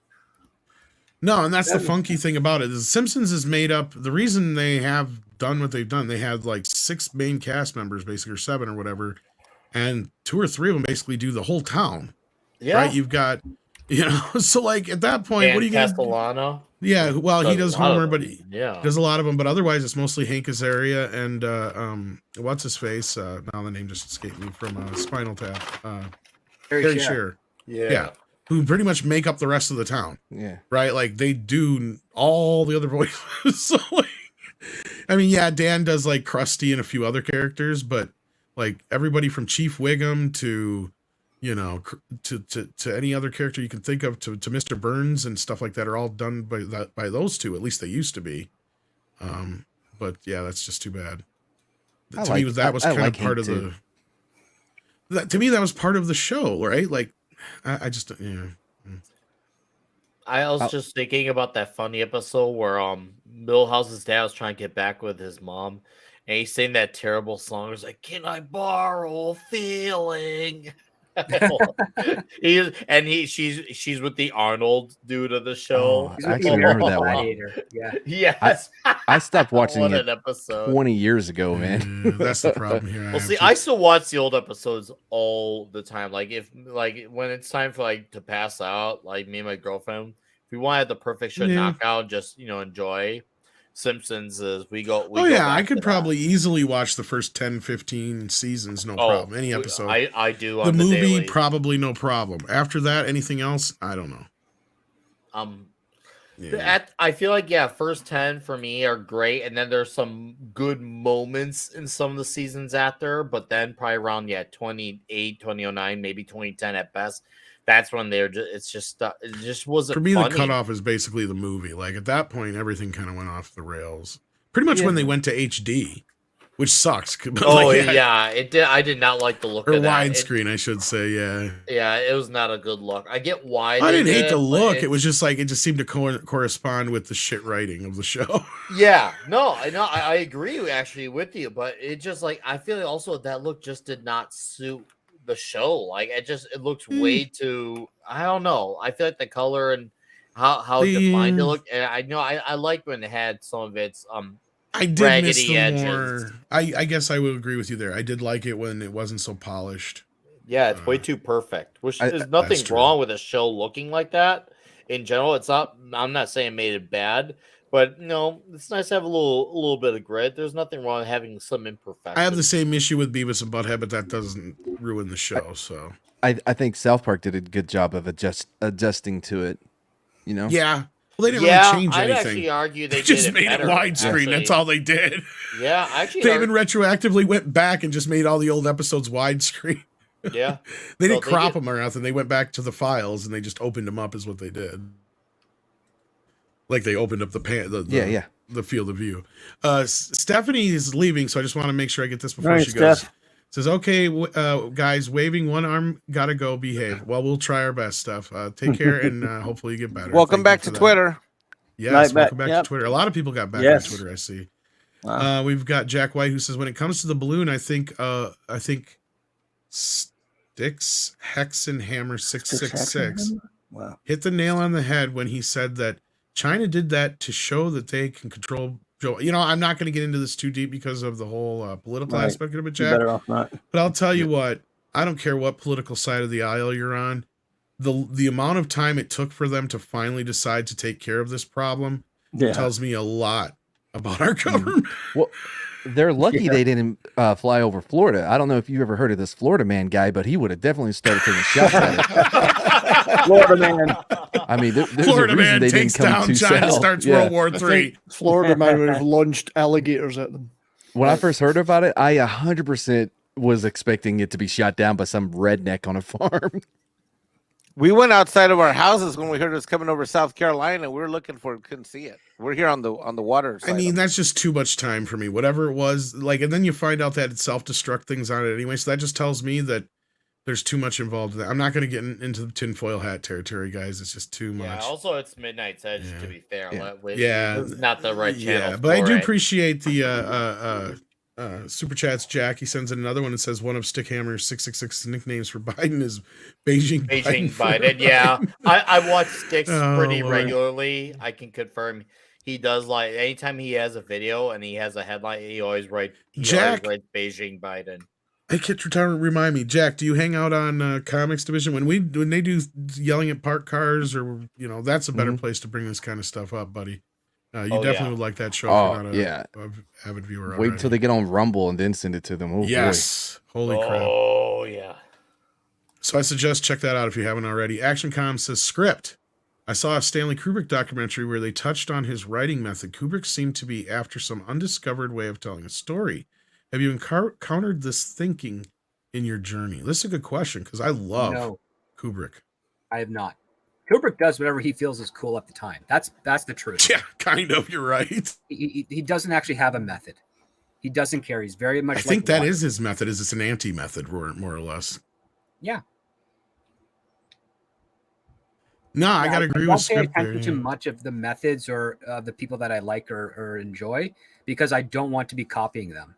No, and that's the funky thing about it. Is The Simpsons is made up. The reason they have done what they've done, they had like 6 main cast members, basically, or 7 or whatever, and 2 or 3 of them basically do the whole town. Yeah. Right? You've got, so like at that point, Dan what are you gonna? Castellano. Yeah, well, he Does does a lot of Homer, but them. he Yeah. does a lot of them. But otherwise, it's mostly Hank Azaria and what's his face? Now the name just escaped me from Spinal Tap. Harry Shearer. Yeah. Who pretty much make up the rest of the town. Yeah. Right? Like they do all the other voices. So like, I mean, yeah, Dan does like Krusty and a few other characters, but like everybody from Chief Wiggum to, to any other character you can think of, to Mr. Burns and stuff like that are all done by those two. At least they used to be. But yeah, that's just too bad. To me, that was kind of part of the. To me, that was part of the show, right? Like, I just, I was just thinking about that funny episode where Milhouse's dad was trying to get back with his mom, and he sang that terrible song. It was like, "Can I borrow a feeling?" She's with the Arnold dude of the show. Oh, He's I with the actually remember American that one. Gladiator. Yeah. Yes, I stopped watching what it an episode. 20 years ago, man. Yeah, that's the problem here. Well, see, I still watch the old episodes all the time. Like when it's time for to pass out, like me and my girlfriend, if we want to have the perfect show knockout, just enjoy Simpsons. We go. Oh yeah, I back could to probably easily watch the first 10, 15 seasons, no problem. Any episode. I do. The On movie, daily. probably no problem. After that, anything else, I don't know. I feel like first 10 for me are great, and then there's some good moments in some of the seasons after, but then probably around 28, 2009, maybe 2010 at best. That's when it just wasn't For me, funny. the cutoff is basically the movie. Like at that point, everything kind of went off the rails. Pretty much when they went to HD, which sucks. But it did. I did not like the look or of that. widescreen, I should say. Yeah, it was not a good look. I get why I didn't hate the but look. It was just like it just seemed to correspond with the shit writing of the show. Yeah, no, I agree actually with you, but it just I feel like also that look just did not suit the show. Like it looks way too. I don't know. I feel like the color and how defined it looked. And I know I liked when it had some of its I did miss the edges. more. I guess I will agree with you there. I did like it when it wasn't so polished. Yeah, it's way too perfect. Which there's that's nothing true. wrong with a show looking like that. In general, it's not. I'm not saying it made it bad, but it's nice to have a little bit of grit. There's nothing wrong with having some imperfection. I have the same issue with Beavis and Butthead, but that doesn't ruin the show. So I think South Park did a good job of adjusting to it. yeah. Well, they didn't really change I'd anything. actually argue they just did made better, it widescreen. actually. That's all they did. Yeah, actually, They even retroactively went back and just made all the old episodes widescreen. Yeah, They didn't crop them or nothing. They went back to the files and they just opened them up, is what they did. Like they opened up the field of view. Stephanie is leaving, so I just want to make sure I get this before she goes. Says, okay, guys, waving one arm, gotta go, behave. Well, we'll try our best, Steph. Take care, and hopefully you get better. Welcome back to Twitter. Yes, welcome back to Twitter. A lot of people got back on Twitter, I see. Wow. We've got Jack White who says, when it comes to the balloon, I think Sticks Hexenhammer 666 hit the nail on the head when he said that China did that to show that they can control. I'm not going to get into this too deep because of the whole political aspect of it, Jack. Better off not. But I'll tell you what, I don't care what political side of the aisle you're on. The amount of time it took for them to finally decide to take care of this problem tells me a lot about our government. Well, they're lucky they didn't fly over Florida. I don't know if you ever heard of this Florida man guy, but he would have definitely started taking shots at it. Florida man. I mean, there's Florida a reason man they takes didn't come down to China, south. starts World War III. Florida man would have launched alligators at them. When I first heard about it, I 100% was expecting it to be shot down by some redneck on a farm. We went outside of our houses when we heard it was coming over South Carolina. We were looking for it, couldn't see it. We're here on the water side. I mean, that's just too much time for me. Whatever it was, and then you find out that it self-destruct things on it anyway. So that just tells me that there's too much involved in that. I'm not going to get into the tinfoil hat territory, guys. It's just too much. Yeah, also it's Midnight's Edge, to be fair. Yeah. It's not the right channel. Yeah, but I do appreciate the super chats. Jack, he sends in another one that says one of Stickhammer's 666 nicknames for Biden is Beijing Biden. Yeah, I watch Sticks pretty regularly. I can confirm he does, anytime he has a video and he has a headline, he always writes Beijing Biden. Hey, Kit, remind me, Jack, do you hang out on Comics Division when they do yelling at parked cars, or that's a better place to bring this kind of stuff up, buddy. You definitely would like that show. Oh, if you're not a avid viewer. Wait until they get on Rumble and then send it to them. Oh, yes. Boy. Holy crap. Oh, yeah. So I suggest check that out if you haven't already. ActionCom says, script. I saw a Stanley Kubrick documentary where they touched on his writing method. Kubrick seemed to be after some undiscovered way of telling a story. Have you encountered this thinking in your journey? This is a good question because I love Kubrick. I have not. Kubrick does whatever he feels is cool at the time. That's the truth. Yeah, kind of. You're right. He doesn't actually have a method. He doesn't care. He's very much. I think that is his method. Is it's an anti-method, more or less. Yeah. No, I gotta agree with script. I don't pay attention to much of the methods or the people that I like or enjoy because I don't want to be copying them.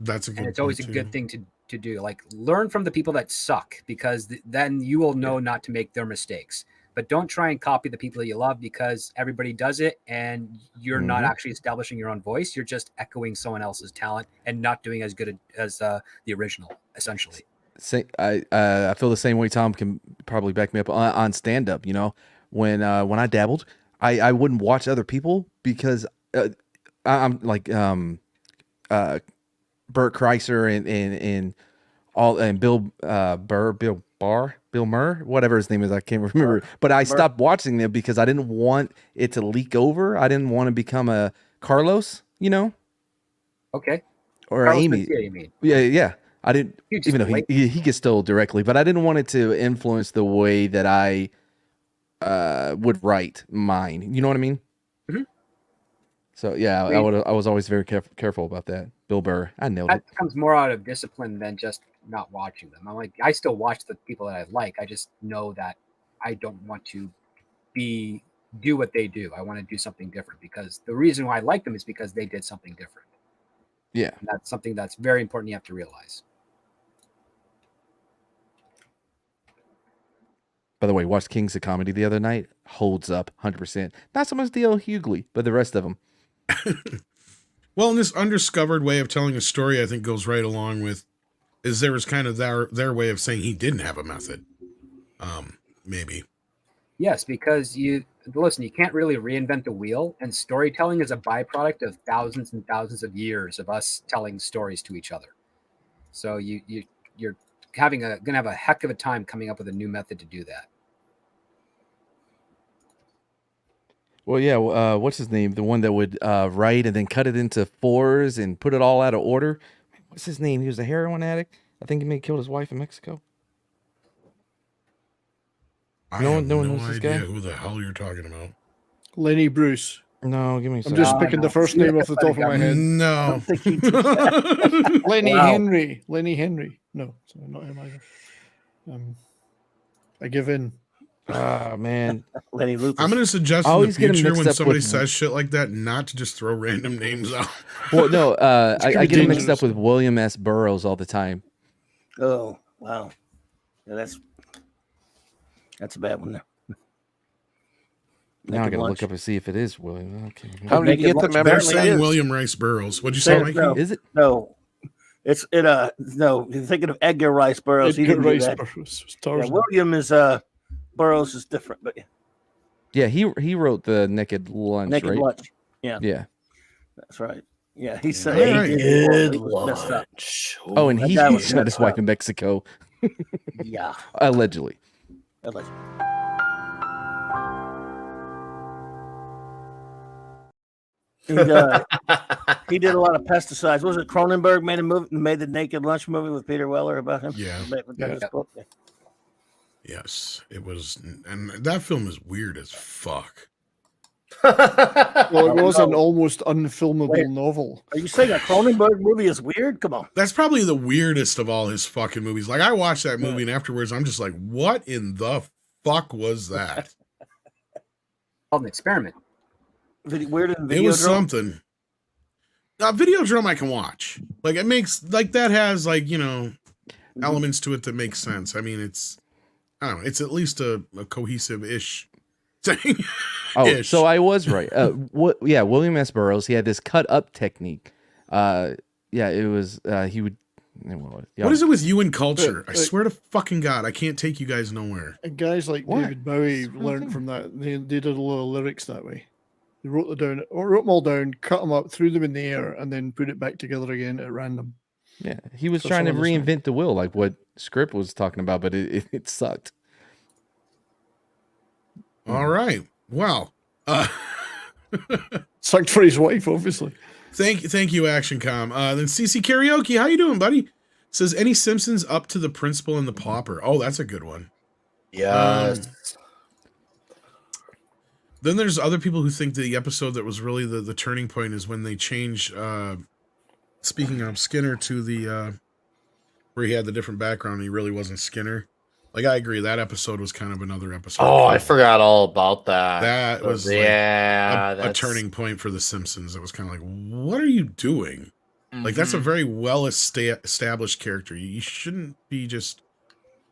That's a good. And it's always a good thing to do. Like, learn from the people that suck, because then you will know not to make their mistakes. But don't try and copy the people that you love, because everybody does it and you're not actually establishing your own voice. You're just echoing someone else's talent and not doing as good as the original, essentially. I feel the same way. Tom can probably back me up on stand up. You know, when I dabbled, I wouldn't watch other people because I'm like Bert Kreischer and Bill Bill Murr, whatever his name is, I can't remember. But I stopped watching them because I didn't want it to leak over. I didn't want to become a Carlos, you know, Okay. or Carlos Amy. Mencia, you mean? Yeah. I didn't, You just even though he gets stole directly, but I didn't want it to influence the way that I would write mine. You know what I mean? Mhm. So yeah, I was always very careful about that. Bill Burr, I nailed it. That comes more out of discipline than just not watching them. I'm like, I still watch the people that I like. I just know that I don't want to do what they do. I want to do something different, because the reason why I like them is because they did something different. Yeah. And that's something that's very important. You have to realize. By the way, watched Kings of Comedy the other night. Holds up, 100%. Not so much D.L. Hughley, but the rest of them. Well, and this undiscovered way of telling a story, I think, goes right along with, is there was kind of their way of saying he didn't have a method. Maybe. Yes, because you can't really reinvent the wheel, and storytelling is a byproduct of thousands and thousands of years of us telling stories to each other. So you're gonna have a heck of a time coming up with a new method to do that. Well, yeah. What's his name? The one that would write and then cut it into fours and put it all out of order. What's his name? He was a heroin addict. I think he may have killed his wife in Mexico. No one knows this idea guy? who the hell you're talking about. Lenny Bruce. No, give me a I'm second. just picking the first name off the top of my head. No. Lenny Wow. Henry. Lenny Henry. No, sorry, not him either. I give in. Ah, man. Lenny Lucas. I'm going to suggest I in the always get 'em future mixed when up somebody with- says shit like that, not to just throw random names out. Well, no, It's I get him mixed dangerous. up with William S. Burroughs all the time. Oh, wow. Yeah, that's a bad one there. Now I Naked got to Lunch. look up and see if it is William. Okay. How did you Naked get the Lunch memory? They're apparently saying is. William Rice Burroughs. What'd you Say say, it, Mikey? no. Is it? No, no. You're thinking of Edgar Rice Burroughs. He Edgar didn't do Rice that. Burroughs. Yeah, Tarzan. William is Burroughs is different, but Yeah, he wrote the Naked Lunch, Naked right? Lunch. Yeah, Yeah. that's right. Yeah, he said All he right. did Good it was messed up. lunch. Oh, and That he guy was shot his messed wife up. in Mexico, Yeah, allegedly. allegedly. And, he did a lot of pesticides. Was it Cronenberg made the Naked Lunch movie with Peter Weller about him? Yeah. That his book? Yeah. Yes, it was. And that film is weird as fuck. Well, it was an No. almost unfilmable Wait. novel. Are you saying a Cronenberg movie is weird? Come on. That's probably the weirdest of all his fucking movies. Like, I watched that movie and afterwards I'm just like, what in the fuck was that? Called an experiment. Weirder than It was Videodrome? something. Videodrome I can watch. Like, it makes, like, that has, like, you know, elements to it that make sense. I mean, it's, I don't know, it's at least a cohesive-ish thing. Oh, Ish. so I was right. Yeah, William S. Burroughs. He had this cut up technique. Yeah, it was. He would. Yeah. What is it with you and culture? I Like- swear to fucking God, I can't take you guys nowhere. And guys like What? David Bowie What's the learned thing? from that. They did a lot of lyrics that way. They wrote them all down, cut them up, threw them in the air, and then put it back together again at random. Yeah, he was So trying to some of the stuff- reinvent the wheel, like what Script was talking about, but it sucked. All right. Well, Sucked for his wife, obviously. thank you, ActionCom. Then CC Karaoke, how you doing, buddy? Says, any Simpsons up to the Principal and the Pauper? Oh, that's a good one. Yes. Then there's other people who think the episode that was really the turning point is when they change, speaking of Skinner, to the, where he had the different background and he really wasn't Skinner. Like, I agree, that episode was kind of another episode. Oh, I forgot all about that. That was like yeah, a turning point for The Simpsons. It was kind of like, what are you doing? Like that's a Mhm. very well established character. You shouldn't be just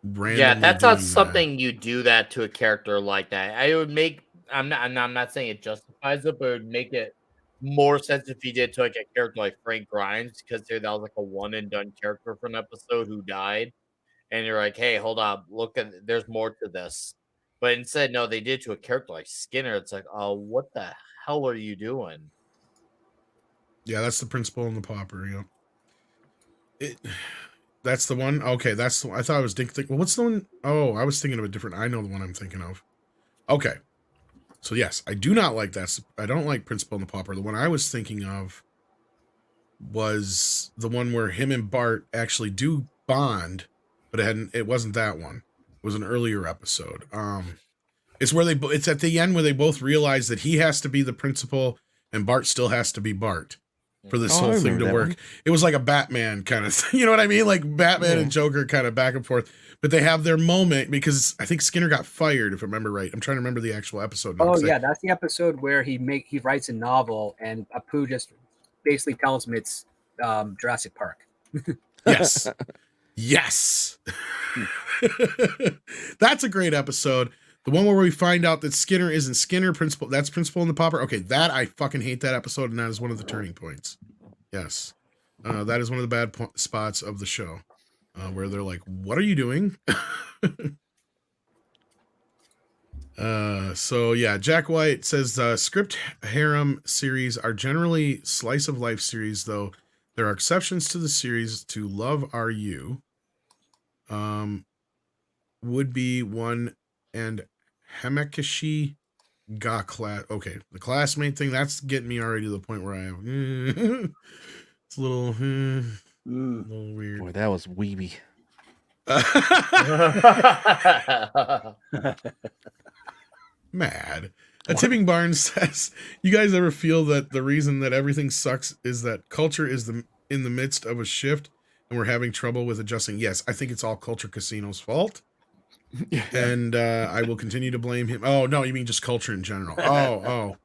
randomly Yeah, that's not doing something you do that to a character like that. I would make. I'm not saying it justifies it, but it would make it more sense if he did to like a character like Frank Grimes, because that was like a one and done character for an episode who died, and you're like, hey, hold on, look at there's more to this. But instead, no, they did to a character like Skinner. It's like, oh, what the hell are you doing? Yeah, that's the principal and the pauper. Yeah, that's the one. Okay, that's the. I thought I was thinking. Well, what's the one? Oh, I was thinking of a different. I know the one I'm thinking of. Okay, so yes, I do not like that. I don't like principal and the pauper. The one I was thinking of was the one where him and Bart actually do bond, but it hadn't. It wasn't that one. It was an earlier episode. It's where it's at the end where they both realize that he has to be the principal and Bart still has to be Bart for this Oh, I whole thing remember to that work. one. It was like a Batman kind of thing. You know what I mean? Like Batman and Joker kind of back and forth. But they have their moment because I think Skinner got fired, if I remember right. I'm trying to remember the actual episode now. Oh yeah, that's the episode where he writes a novel and Apu just basically tells him it's Jurassic Park. Yes. Yes. That's a great episode. The one where we find out that Skinner isn't Skinner, principal. That's principal and the pauper. Okay, that I fucking hate that episode, and that is one of the turning points. Yes, that is one of the bad spots of the show, where they're like, "What are you doing?" So yeah, Jack White says script harem series are generally slice of life series, though there are exceptions to the series. To Love Are You, would be one, and Hamakishi ga class. Okay, the classmate thing, that's getting me already to the point where I have it's a little weird. Boy, that was weeby. Mad. A Tipping Barn says, you guys ever feel that the reason that everything sucks is that culture is in the midst of a shift and we're having trouble with adjusting? Yes, I think it's all Culture Casino's fault. And I will continue to blame him. Oh, no, you mean just culture in general. Oh.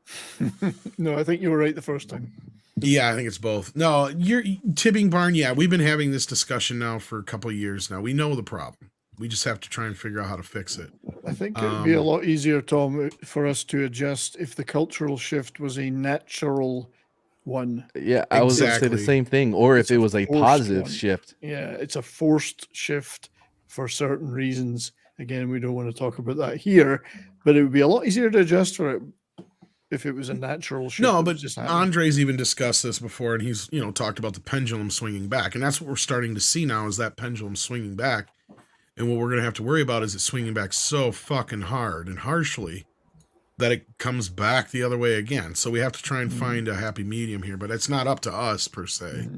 No, I think you were right the first time. Yeah, I think it's both. No, you're Tipping Barn. Yeah, we've been having this discussion now for a couple of years now. We know the problem. We just have to try and figure out how to fix it. I think it would be a lot easier, Tom, for us to adjust if the cultural shift was a natural one. Yeah, I was going to say the Exactly. same thing. Or if it was a forced positive one. shift. Yeah, it's a forced shift for certain reasons. Again, we don't want to talk about that here, but it would be a lot easier to adjust for it if it was a natural shift. No, that but just happened. Andre's even discussed this before, and he's talked about the pendulum swinging back, and that's what we're starting to see now is that pendulum swinging back. And what we're going to have to worry about is it swinging back so fucking hard and harshly that it comes back the other way again. So we have to try and find a happy medium here, but it's not up to us per se.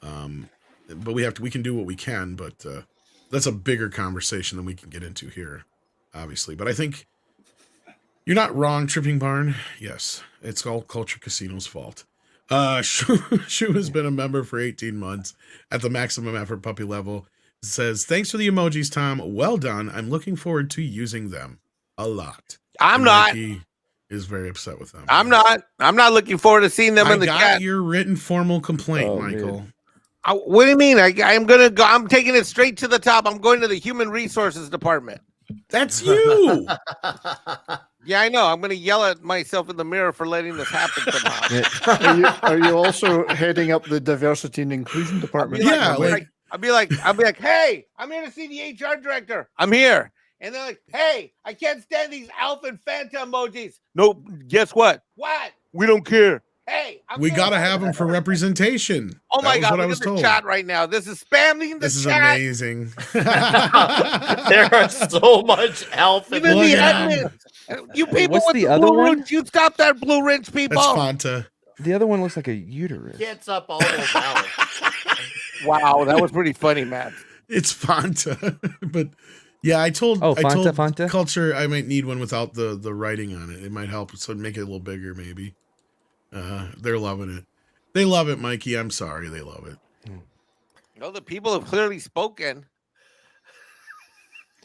But we can do what we can, but that's a bigger conversation than we can get into here, obviously. But I think you're not wrong, Tripping Barn. Yes, it's all Culture Casino's fault. Shu has been a member for 18 months at the maximum effort puppy level. Says, thanks for the emojis, Tom. Well done. I'm looking forward to using them a lot. I'm And not. Mikey is very upset with them. I'm not. I'm not looking forward to seeing them I in the got chat. your written formal complaint, Oh, Michael. man. What do you mean? I'm gonna go. I'm taking it straight to the top. I'm going to the human resources department. That's you. Yeah, I know. I'm gonna yell at myself in the mirror for letting this happen somehow. Yeah. Are you also heading up the diversity and inclusion department? Yeah, I'll be like, hey, I'm here to see the HR director. I'm here. And they're like, hey, I can't stand these Alpha and Fanta emojis. Nope. Guess what? What? We don't care. Hey, We got to have them for representation. Oh my That was God, what I look was at the told. chat right now. This is spamming the This is chat. amazing. There are so much alpha. Even Look the at admins. You people What's with the the other blue one? rinse, you stop that blue rinse, people. That's Fanta. The other one looks like a uterus. Gets up all those hours. Wow, that was pretty funny, Matt. It's Fanta. But yeah, I told Fanta? Culture I might need one without the writing on it. It might help, so make it a little bigger, maybe. They're loving it. They love it, Mikey. I'm sorry, they love it. No, the people have clearly spoken.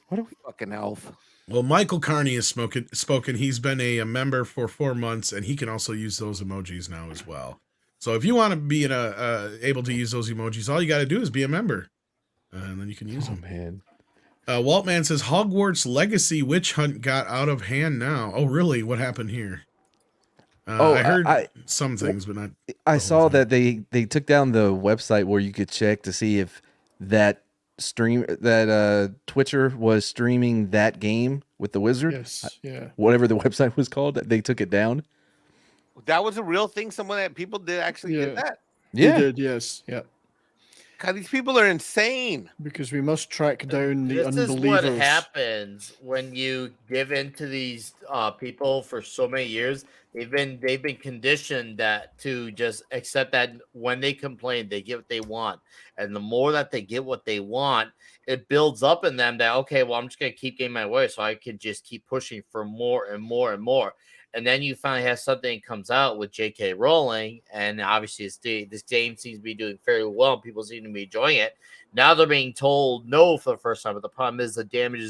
What are we? Fucking elf. Well, Michael Carney has spoken. He's been a member for 4 months, and he can also use those emojis now as well. So if you want to be able to use those emojis, all you got to do is be a member, and then you can use Oh them. man. Waltman says Hogwarts Legacy witch hunt got out of hand now. Oh, really? What happened here? I heard some things, but not. I the saw whole thing. that they took down the website where you could check to see if that Twitcher was streaming that game with the wizard. Yes, yeah. Whatever the website was called, they took it down. That was a real thing. People did actually did that. They Yeah. did, yes, yeah. God, these people are insane. Because we must track down the This is unbelievers. what happens when you give in to these people for so many years. They've been conditioned to just accept that when they complain, they get what they want, and the more that they get what they want, it builds up in them that okay, well, I'm just gonna keep getting my way, so I can just keep pushing for more and more and more. And then you finally have something that comes out with J.K. Rowling, and obviously this game seems to be doing fairly well, and people seem to be enjoying it. Now they're being told no for the first time, but the problem is the damage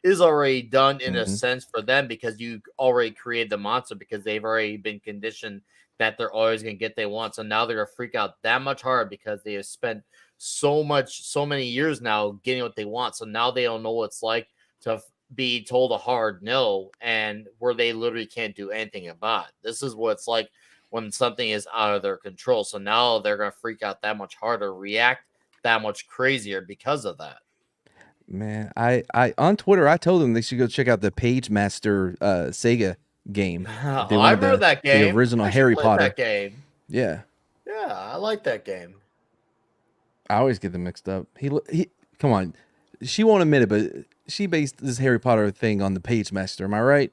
is already done in a sense for them because you already created the monster because they've already been conditioned that they're always going to get what they want. So now they're going to freak out that much harder because they have spent so many years now getting what they want. So now they don't know what it's like to be told a hard no and where they literally can't do anything about it. This is what it's like when something is out of their control. So now they're going to freak out that much harder, react that much crazier because of that. Man, I on Twitter I told them they should go check out the Page Master Sega game. I remember that game. The original I Harry played Potter. That game. Yeah. Yeah, I like that game. I always get them mixed up. He come on. She won't admit it, but she based this Harry Potter thing on the Page Master. Am I right?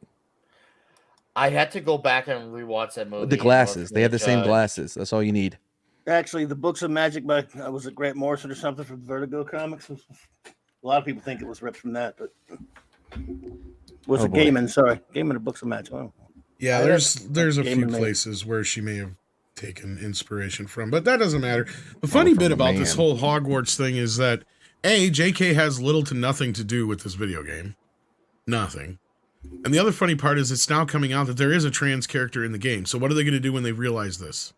I had to go back and rewatch that movie. The glasses. They have the same glasses. That's all you need. Actually, the Books of Magic by was it Grant Morrison or something from Vertigo Comics? A lot of people think it was ripped from that, but was it Gaiman? Sorry, Gaiman or Books of Magic. Oh. Yeah, there's a few Gaiman made. places where she may have taken inspiration from, but that doesn't matter. The funny bit about this whole Hogwarts thing is that JK has little to nothing to do with this video game. Nothing. And the other funny part is it's now coming out that there is a trans character in the game. So what are they going to do when they realize this?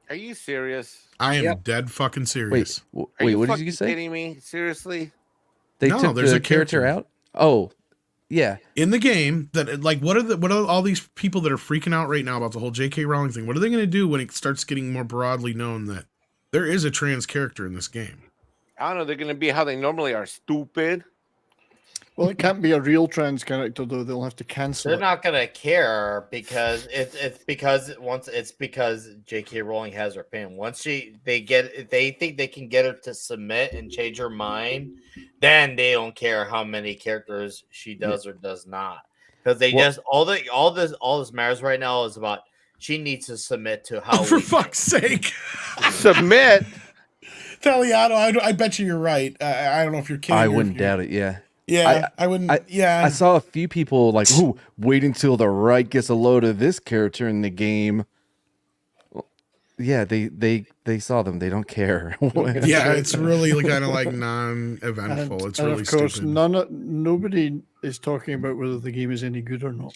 Are you serious? I am dead fucking serious. Wait, what did you say? Kidding me? Seriously? They No, took there's the a character character. out? Oh, yeah. In the game, that like what are all these people that are freaking out right now about the whole J.K. Rowling thing? What are they going to do when it starts getting more broadly known that there is a trans character in this game? I don't know. They're going to be how they normally are, stupid. Well, it can't be a real trans character though. They'll have to cancel They're it. not gonna care because it's because J.K. Rowling has her opinion. Once they think they can get her to submit and change her mind, then they don't care how many characters she does or does not. Because they just all this matters right now is about she needs to submit to how. Oh, for fuck's sake! Submit. Taliato, I bet you're right. I don't know if you're kidding. I wouldn't doubt it, yeah. Yeah, I wouldn't. I saw a few people like, "Ooh, wait until the right gets a load of this character in the game." Well, yeah, they saw them. They don't care. Yeah, it's really kind of like non-eventful. It's really of course, stupid. nobody is talking about whether the game is any good or not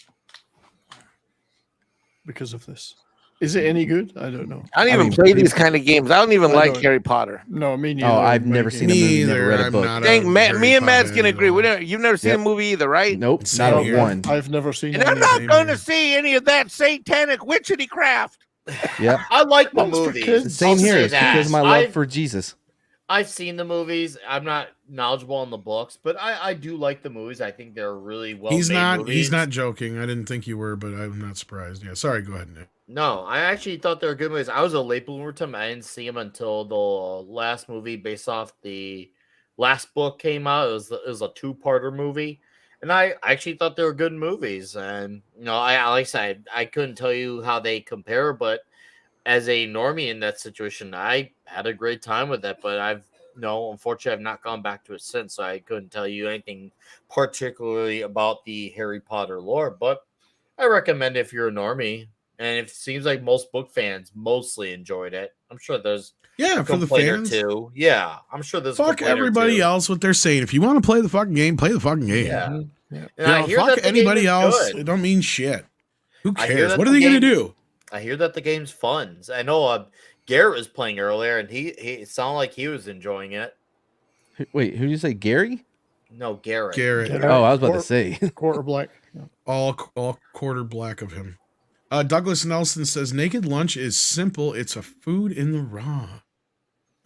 because of this. Is it any good? I don't know. I don't even play these kind of games. I don't even like Harry Potter. No, me neither. Oh, I've never seen a movie, never read a book. Dang, me and Matt's can agree. You've never seen a movie either, right? Nope, Same not here. one. I've never seen. And I'm not going to see any of that satanic witchity craft. Yeah, I like the That's for movies. kids. same I'll here. say It's that. because of my love for Jesus. I've seen the movies. I'm not knowledgeable on the books, but I do like the movies. I think they're really well He's made not. movies. He's not joking. I didn't think you were, but I'm not surprised. Yeah, sorry. Go ahead, Nick. No, I actually thought they were good movies. I was a late bloomer to them. I didn't see them until the last movie based off the last book came out. It was a two-parter movie, and I actually thought they were good movies. And I like I said, I couldn't tell you how they compare, but as a normie in that situation, I had a great time with it. But unfortunately, I've not gone back to it since, so I couldn't tell you anything particularly about the Harry Potter lore. But I recommend it if you're a normie. And it seems like most book fans mostly enjoyed it. I'm sure there's for the complaint or fans. two. Yeah, I'm sure there's Fuck everybody else. What they're saying. If you want to play the fucking game, play the fucking game. Yeah. Yeah. And I hear fuck that the anybody game is else. good. It don't mean shit. Who I hear cares? that What are the they gonna game- do? I hear that the game's fun. I know Garrett was playing earlier, and he it sounded like he was enjoying it. Wait, who did you say, Gary? No, Garrett. Garrett, Garrett. Oh, I was about to say. Quarter black. Yeah. all quarter black of him. Douglas Nelson says naked lunch is simple. It's a food in the raw.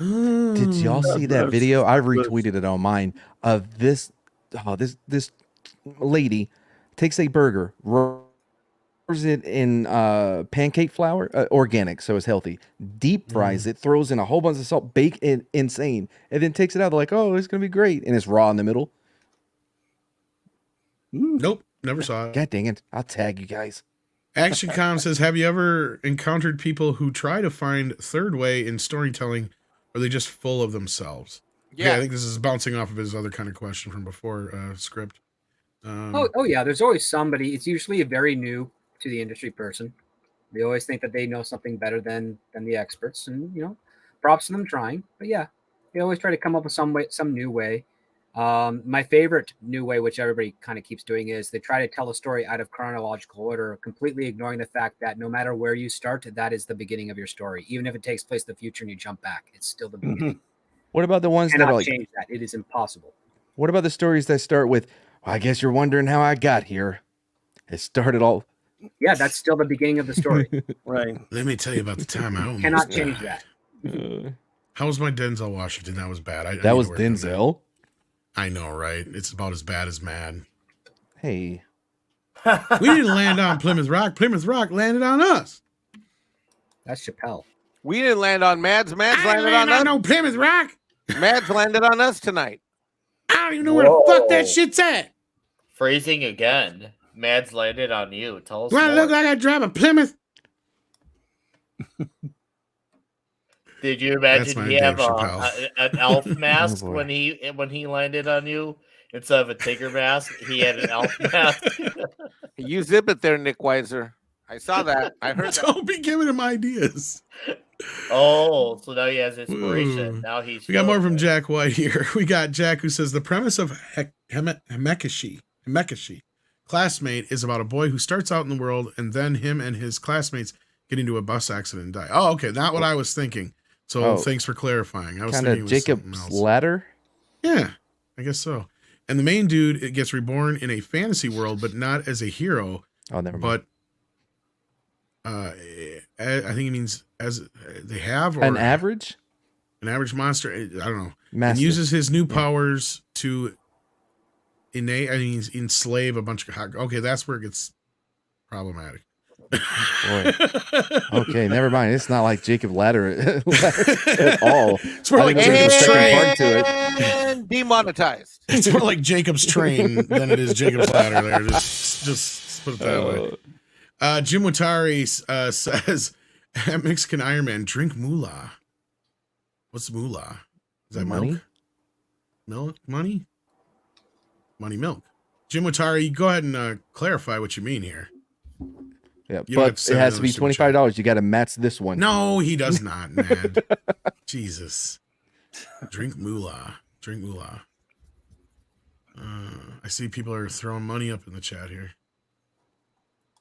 Did y'all see that video? I retweeted it on mine of this. Oh, this lady takes a burger, rolls it in pancake flour, organic, so it's healthy. Deep fries it, throws in a whole bunch of salt, bake it insane, and then takes it out. They're like, "Oh, it's gonna be great," and it's raw in the middle. Nope, never saw it. God dang it! I'll tag you guys. ActionCom says, have you ever encountered people who try to find third way in storytelling, or are they just full of themselves? Yeah, I think this is bouncing off of his other kind of question from before script. Oh yeah, there's always somebody. It's usually a very new to the industry person. They always think that they know something better than the experts, and props to them trying. But yeah, they always try to come up with some new way. My favorite new way, which everybody kind of keeps doing, is they try to tell a story out of chronological order, completely ignoring the fact that no matter where you start, that is the beginning of your story. Even if it takes place in the future and you jump back, it's still the beginning. What about the ones You that cannot are like? change that. It is impossible. What about the stories that start with? Well, I guess you're wondering how I got here. It started all. Yeah, that's still the beginning of the story. Right. Let me tell you about the time I almost Cannot change that. How was my Denzel Washington? That was bad. I That need was to work on that. Denzel. I know, right? It's about as bad as Mad. Hey, We didn't land on Plymouth Rock. Plymouth Rock landed on us. That's Chappelle. We didn't land on Mads. Mads I landed didn't land on on us. no Plymouth Rock. Mads landed on us tonight. I don't even know where the fuck that shit's at. Phrasing again. Mads landed on you. Tell us Do I more. look like I drive a Plymouth? Did you That's imagine my he have Dave Chappelle. an elf mask boy. when he landed on you instead of a tiger mask? He had an elf mask. You zip it there, Nick Weiser. I saw that. I heard that. Don't be giving him ideas. Oh, so now he has inspiration. Ooh. Now he's. We got more feeling from it. Jack White here. We got Jack who says the premise of Hemekashi, classmate, is about a boy who starts out in the world and then him and his classmates get into a bus accident and die. Oh, okay. Not what I was thinking. So Oh. thanks for clarifying. I was kind thinking of it was something Jacob's else. ladder. Yeah, I guess so. And the main dude it gets reborn in a fantasy world, but not as a hero, Oh, never mind. but I think it means as they have or An average monster. I don't know. And master. uses his new powers to enslave a bunch of. Okay, that's where it gets problematic. Boy. Okay, never mind. It's not like Jacob Ladder at all. It's more I like think there's a Jacob's second train. part to it. And demonetized. It's more like Jacob's train than it is Jacob's ladder. There, just put it that way. Jim Watari says, Mexican Iron Man, drink moolah. What's moolah? Is that Money? milk? Milk? Money? Money, milk. Jim Watari, go ahead and clarify what you mean here. Yeah, You don't have but to it send has to another be super chat. $25. You got to match this one. No, he does not, man. Jesus. Drink moolah. Drink moolah. I see people are throwing money up in the chat here.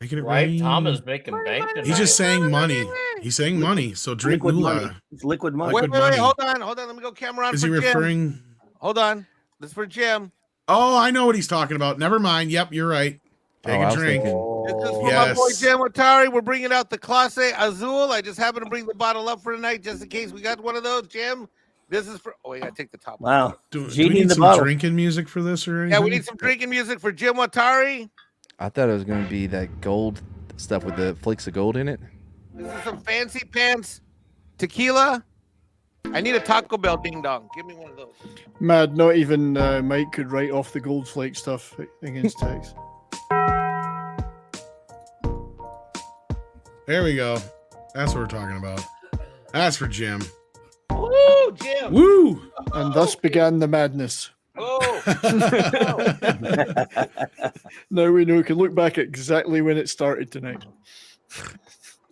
Making it Right? rain. Tom is making bank. He's just tonight. saying money. He's saying money. So drink Liquid moolah. money. It's liquid money. Liquid Wait, money. hold on. Let me go camera on Is for he Jim. referring? Hold on. This is for Jim. Oh, I know what he's talking about. Never mind. Yep, you're right. Take Oh, I a was drink. thinking- This is for Oh, my boy Yes. Jim Watari. We're bringing out the Clase Azul. I just happened to bring the bottle up for tonight just in case we got one of those, Jim. This is for. Oh, we got to take the top off. Wow. Do we Genie in need the some bottle. drinking music for this or anything? Yeah, we need some drinking music for Jim Watari. I thought it was going to be that gold stuff with the flakes of gold in it. This is some fancy pants tequila. I need a Taco Bell ding dong. Give me one of those. Mad, not even Mike could write off the gold flake stuff against text. There we go. That's what we're talking about. That's for Jim. Woo, Jim. Woo! And thus began the madness. Oh. Now we know we can look back at exactly when it started tonight.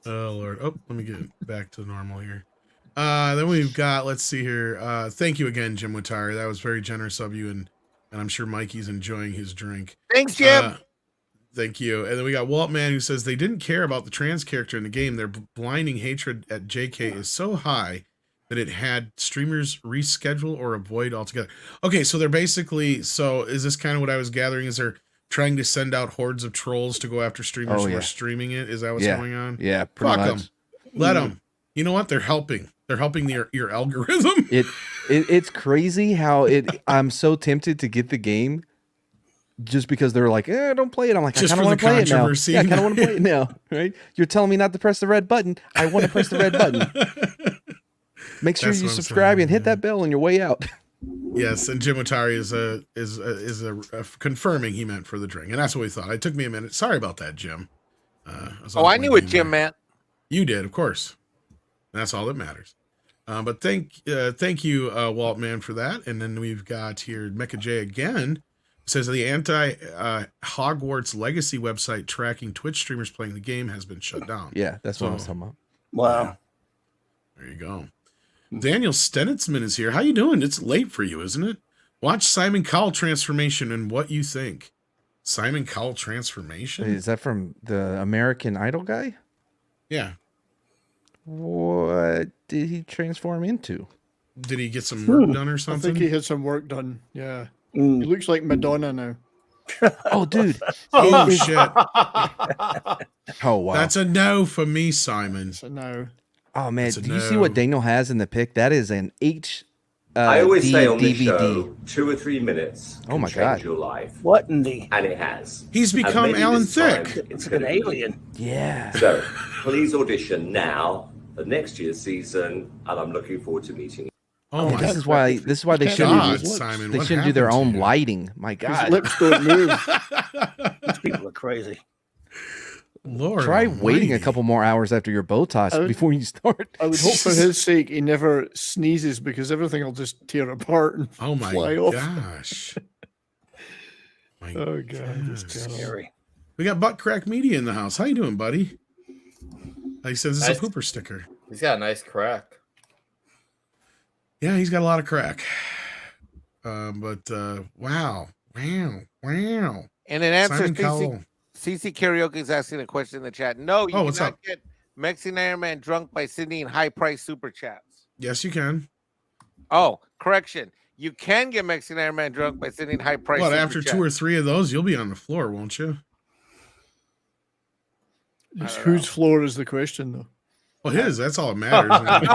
Oh Lord. Oh, let me get back to normal here. Then we've got, let's see here. Thank you again, Jim Watari. That was very generous of you, and I'm sure Mikey's enjoying his drink. Thanks, Jim. Thank you. And then we got Walt Man who says they didn't care about the trans character in the game. Their blinding hatred at JK is so high that it had streamers reschedule or avoid altogether. Okay, so they're basically, so is this kind of what I was gathering? Is they're trying to send out hordes of trolls to go after streamers who are streaming it? Is that what's going on? Yeah, pretty Fuck much. them. Let them. You know what? They're helping. They're helping your algorithm. It's crazy how I'm so tempted to get the game just because they're like, don't play it. I'm like, Just I kind of for want the to play it now. controversy. Yeah, I kind of want to play it now. Right? You're telling me not to press the red button. I want to press the red button. Make sure That's you what I'm subscribe saying, and hit that bell on your way out. Yes, and Jim Otari is confirming he meant for the drink, and that's what we thought. It took me a minute. Sorry about that, Jim. I knew what Jim meant. You did, of course. That's all that matters. But thank you, Walt Man, for that. And then we've got here Mecha J again. Says the anti-Hogwarts Legacy website tracking Twitch streamers playing the game has been shut down. Yeah, that's what I was talking about. Wow. There you go. Daniel Stenitzman is here. How you doing? It's late for you, isn't it? Watch Simon Cowell Transformation and what you think. Simon Cowell Transformation? Is that from the American Idol guy? Yeah. What did he transform into? Did he get some work done or I something? think he had some work done. Yeah. He looks like Madonna now. Oh, dude. Oh, shit. Oh, wow. That's a no for me, Simon. So now. Oh, man. That's a Do you see no. what Daniel has in the pick? That is an I always say on this DVD. show, 2 or 3 minutes Oh my can change God. your life. What in the? And it has. He's And become maybe Alan this time Thicke. It's gonna an be. alien. Yeah. So please audition now for next year's season, and I'm looking forward to meeting you. Oh, my This is why they Can't shouldn't God, do, Simon. they what shouldn't do their happened own to you? lighting. My His God. lips don't move. These people are crazy. Lord Try waiting a almighty. couple more hours after your Botox I would- before you start. I would hope for his sake he never sneezes because everything will just tear apart and Oh, my fly off. gosh. My Oh, God. It's gosh. terrible. Scary. We got Butt Crack Media in the house. How you doing, buddy? He says it's Nice. a pooper sticker. He's got a nice crack. Yeah, he's got a lot of crack. Wow. And in answer, Simon Cowell. CC Karaoke is asking a question in the chat. No, you what's cannot up? get Mexican Airman drunk by sending high price super chats. Yes, you can. Oh, correction. You can get Mexican Airman drunk by sending high price But super after chats. 2 or 3 of those, you'll be on the floor, won't you? It's I don't whose know. floor is the question, though? Well, his. That's all that matters. That's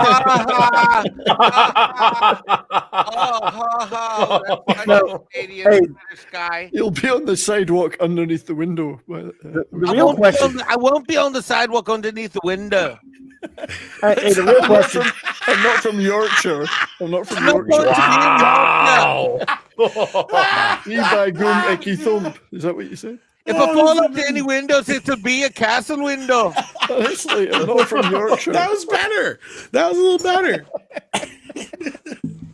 No. like a Canadian Hey. British guy. He'll be on the sidewalk underneath the window. The I real won't, be question. on the, I won't be on the sidewalk underneath the window. Hey, the real question. I'm not from Yorkshire. I'm not from I'm not going Yorkshire. to be in Yorkshire. Me by Goom Icky Thump. Is that what you said? If I fall into any windows, it'll be a castle window. Honestly, I'm not from Yorkshire. That was better. That was a little better.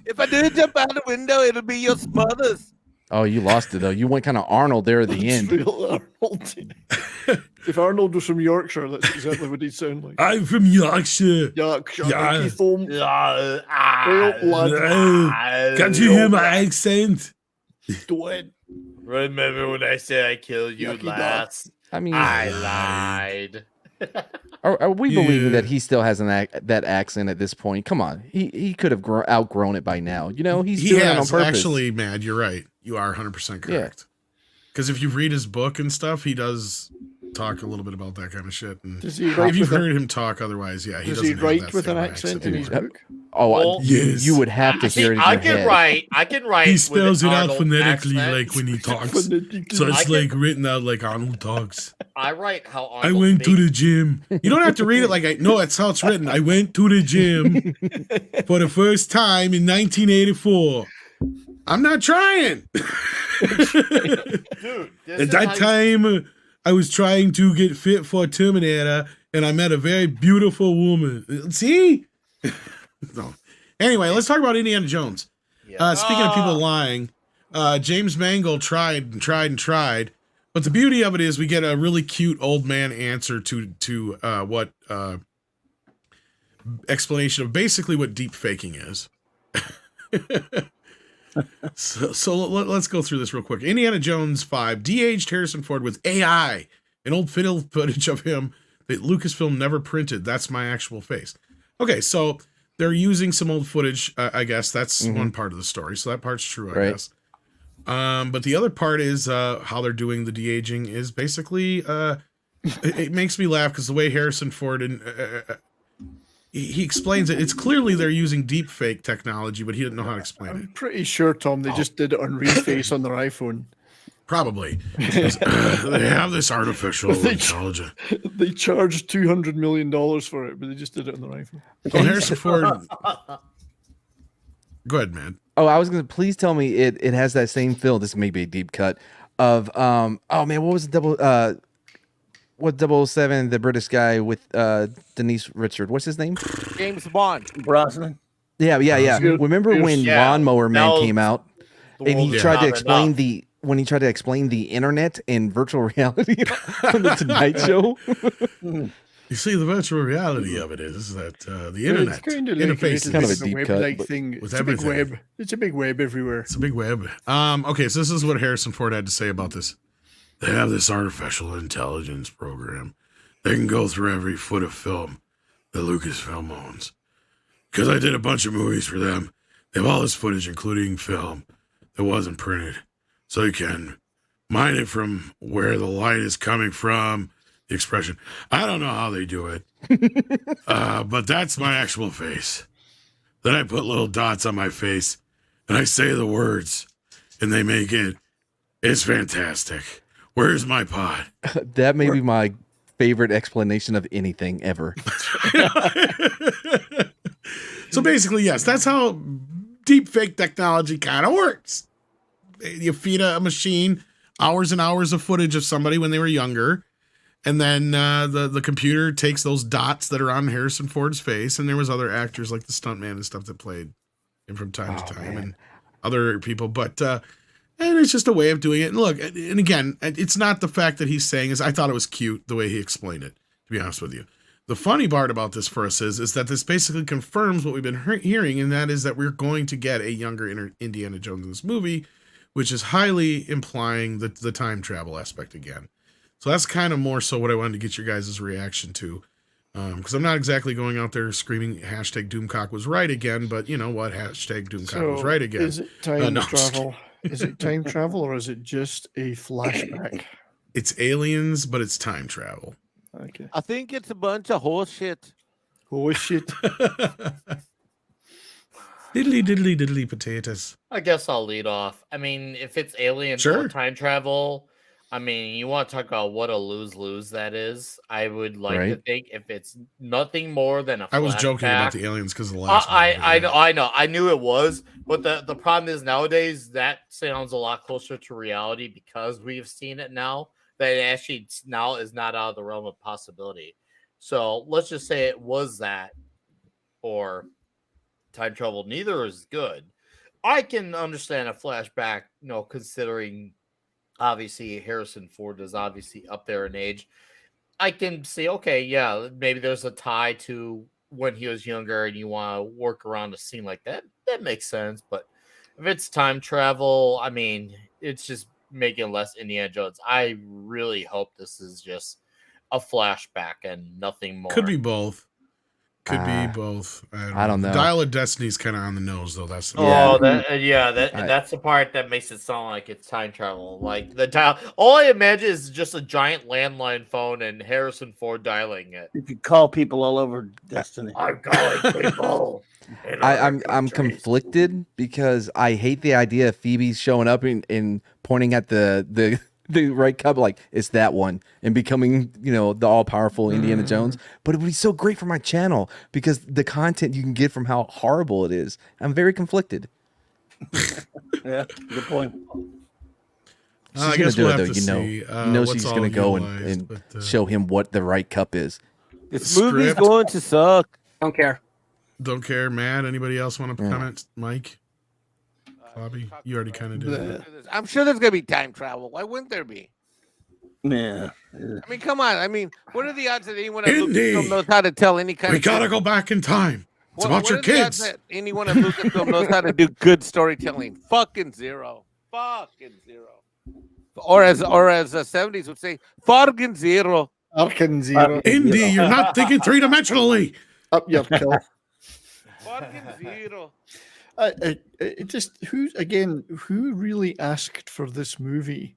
If I do jump out the window, it'll be your mother's. Oh, you lost it though. You went kind of Arnold there at the That's end. real Arnold. If Arnold was from Yorkshire, that's exactly what he'd sound like. I'm from Yorkshire. Yorkshire, Yeah. Icky Thump. Yeah, Well, lad. Can't you hear my accent? Go ahead. Remember when I said I killed you Yucky last? I mean, I lied. are we believing Yeah. that he still has that accent at this point? Come on, he could have outgrown it by now. You know, he's He doing it on has. purpose. Actually, Mad, you're right. You are 100% correct. Because if you read his book and stuff, he does talk a little bit about that kind of shit. And Does he write if you've with, heard him talk otherise, yeah, he does doesn't he have write that with an same accent in his anymore. book? oh, Well, yes. you would have to See, hear it in I your can head. write. I can write. He spells with it an out Arnold phonetically accent. like when he talks. Phonetically. So it's I can- like written out like Arnold talks. I write how Arnold I went to speaks. the gym. You don't have to read it like I. No, that's how it's written. I went to the gym for the first time in 1984. I'm not trying. Dude, this At is that how time, I was trying to get fit for Terminator, and I met a very beautiful woman. See? No. Anyway, let's talk about Indiana Jones. Yeah. Speaking of people lying, James Mangold tried and tried and tried, but the beauty of it is we get a really cute old man answer to what explanation of basically what deep faking is. So let's go through this real quick. Indiana Jones 5 de-aged Harrison Ford with AI, an old fiddle footage of him that Lucasfilm never printed. That's my actual face. Okay, so they're using some old footage. I guess that's one part of the story. So that part's true, I guess. But the other part is how they're doing the de-aging is basically it makes me laugh because the way Harrison Ford and he explains it. It's clearly they're using deep fake technology, but he didn't know how to explain I'm it. pretty sure, Tom, they just did it on Reface on their iPhone. Probably. They have this artificial intelligence. They charged $200 million for it, but they just did it on their iPhone. So Harrison Ford. Go ahead, man. Oh, I was gonna please tell me it has that same feel. This may be a deep cut of oh man, what was the 007, the British guy with Denise Richard? What's his name? James Bond. Brosnan. Yeah. Remember when Yeah, Lawnmower Man that came was- out The and world he is tried not to explain enough. when he tried to explain the internet in virtual reality on the Tonight Show? You see, the virtual reality of it is that the But internet it's kind of like interfaces. kind of a it's deep web cut, like but thing. with It's a big everything. web. It's a big web everywhere. It's a big web. Okay, so this is what Harrison Ford had to say about this. They have this artificial intelligence program. They can go through every foot of film that Lucasfilm owns. Because I did a bunch of movies for them. They have all this footage, including film, that wasn't printed. So you can mine it from where the light is coming from, the expression. I don't know how they do it. But that's my actual face. Then I put little dots on my face and I say the words and they make it. It's fantastic. Where's my pod? That may be my favorite explanation of anything ever. So basically, yes, that's how deep fake technology kind of works. You feed a machine hours and hours of footage of somebody when they were younger, and then the computer takes those dots that are on Harrison Ford's face, and there was other actors like the stuntman and stuff that played him from time to time, and other people, but and it's just a way of doing it. And look, and again, it's not the fact that he's saying is. I thought it was cute the way he explained it, to be honest with you. The funny part about this for us is that this basically confirms what we've been hearing, and that is that we're going to get a younger Indiana Jones in this movie, which is highly implying the time travel aspect again. So that's kind of more so what I wanted to get your guys' reaction to, because I'm not exactly going out there screaming hashtag Doomcock was right again, but you know what, hashtag Doomcock was right again. Is it time no, travel? Is it time travel or is it just a flashback? It's aliens, but it's time travel. Okay. I think it's a bunch of horse shit. Oh shit. Diddly diddly diddly potatoes. I guess I'll lead off. I mean, if it's aliens Sure. or time travel, I mean, you want to talk about what a lose-lose that is. I would like to Right. think if it's nothing more than a I was joking about flashback- the aliens because of the last I movie. know, I knew it was, but the problem is nowadays that sounds a lot closer to reality because we've seen it now. That it actually now is not out of the realm of possibility. So let's just say it was that, or time travel. Neither is good. I can understand a flashback, you know, considering obviously Harrison Ford is obviously up there in age. I can say, okay, yeah, maybe there's a tie to when he was younger and you want to work around a scene like that. That makes sense. But if it's time travel, I mean, it's just making less Indiana Jones. I really hope this is just a flashback and nothing more. Could be both. Could be Ah, both. I don't know. Dial of Destiny's kind of on the nose, though. That's the Oh, Yeah. that's the part that makes it sound like it's time travel. Like the dial, all I imagine is just a giant landline phone and Harrison Ford dialing it. You could call people all over Destiny. I'm calling people. in I'm other countries. conflicted because I hate the idea of Phoebe showing up and pointing at the right cup like it's that one and becoming, you know, the all powerful Indiana Jones. But it would be so great for my channel because the content you can get from how horrible it is. I'm very conflicted. Yeah, good point. She's I gonna guess do we'll it have though. to You know, see. you know what's she's all gonna go utilized, and but, show him what the right cup is. This movie's Script. going to suck. Don't care. Don't care, Matt. Anybody else want to Yeah. comment? Mike, Bobby, you already kind of did. Bleh. I'm sure there's gonna be time travel. Why wouldn't there be? Yeah. I mean, come on. I mean, what are the odds that anyone at Indy. Lucasfilm knows how to tell any kind We of gotta go back in time. about your are the odds kids. that anyone at Lucasfilm knows how to do good storytelling? Fucking zero. Fucking zero. Or as the 70s would say, fucking zero. Arkin Zero. Indy, you're not thinking three-dimensionally. Up your kill. Fucking zero. It just who really asked for this movie?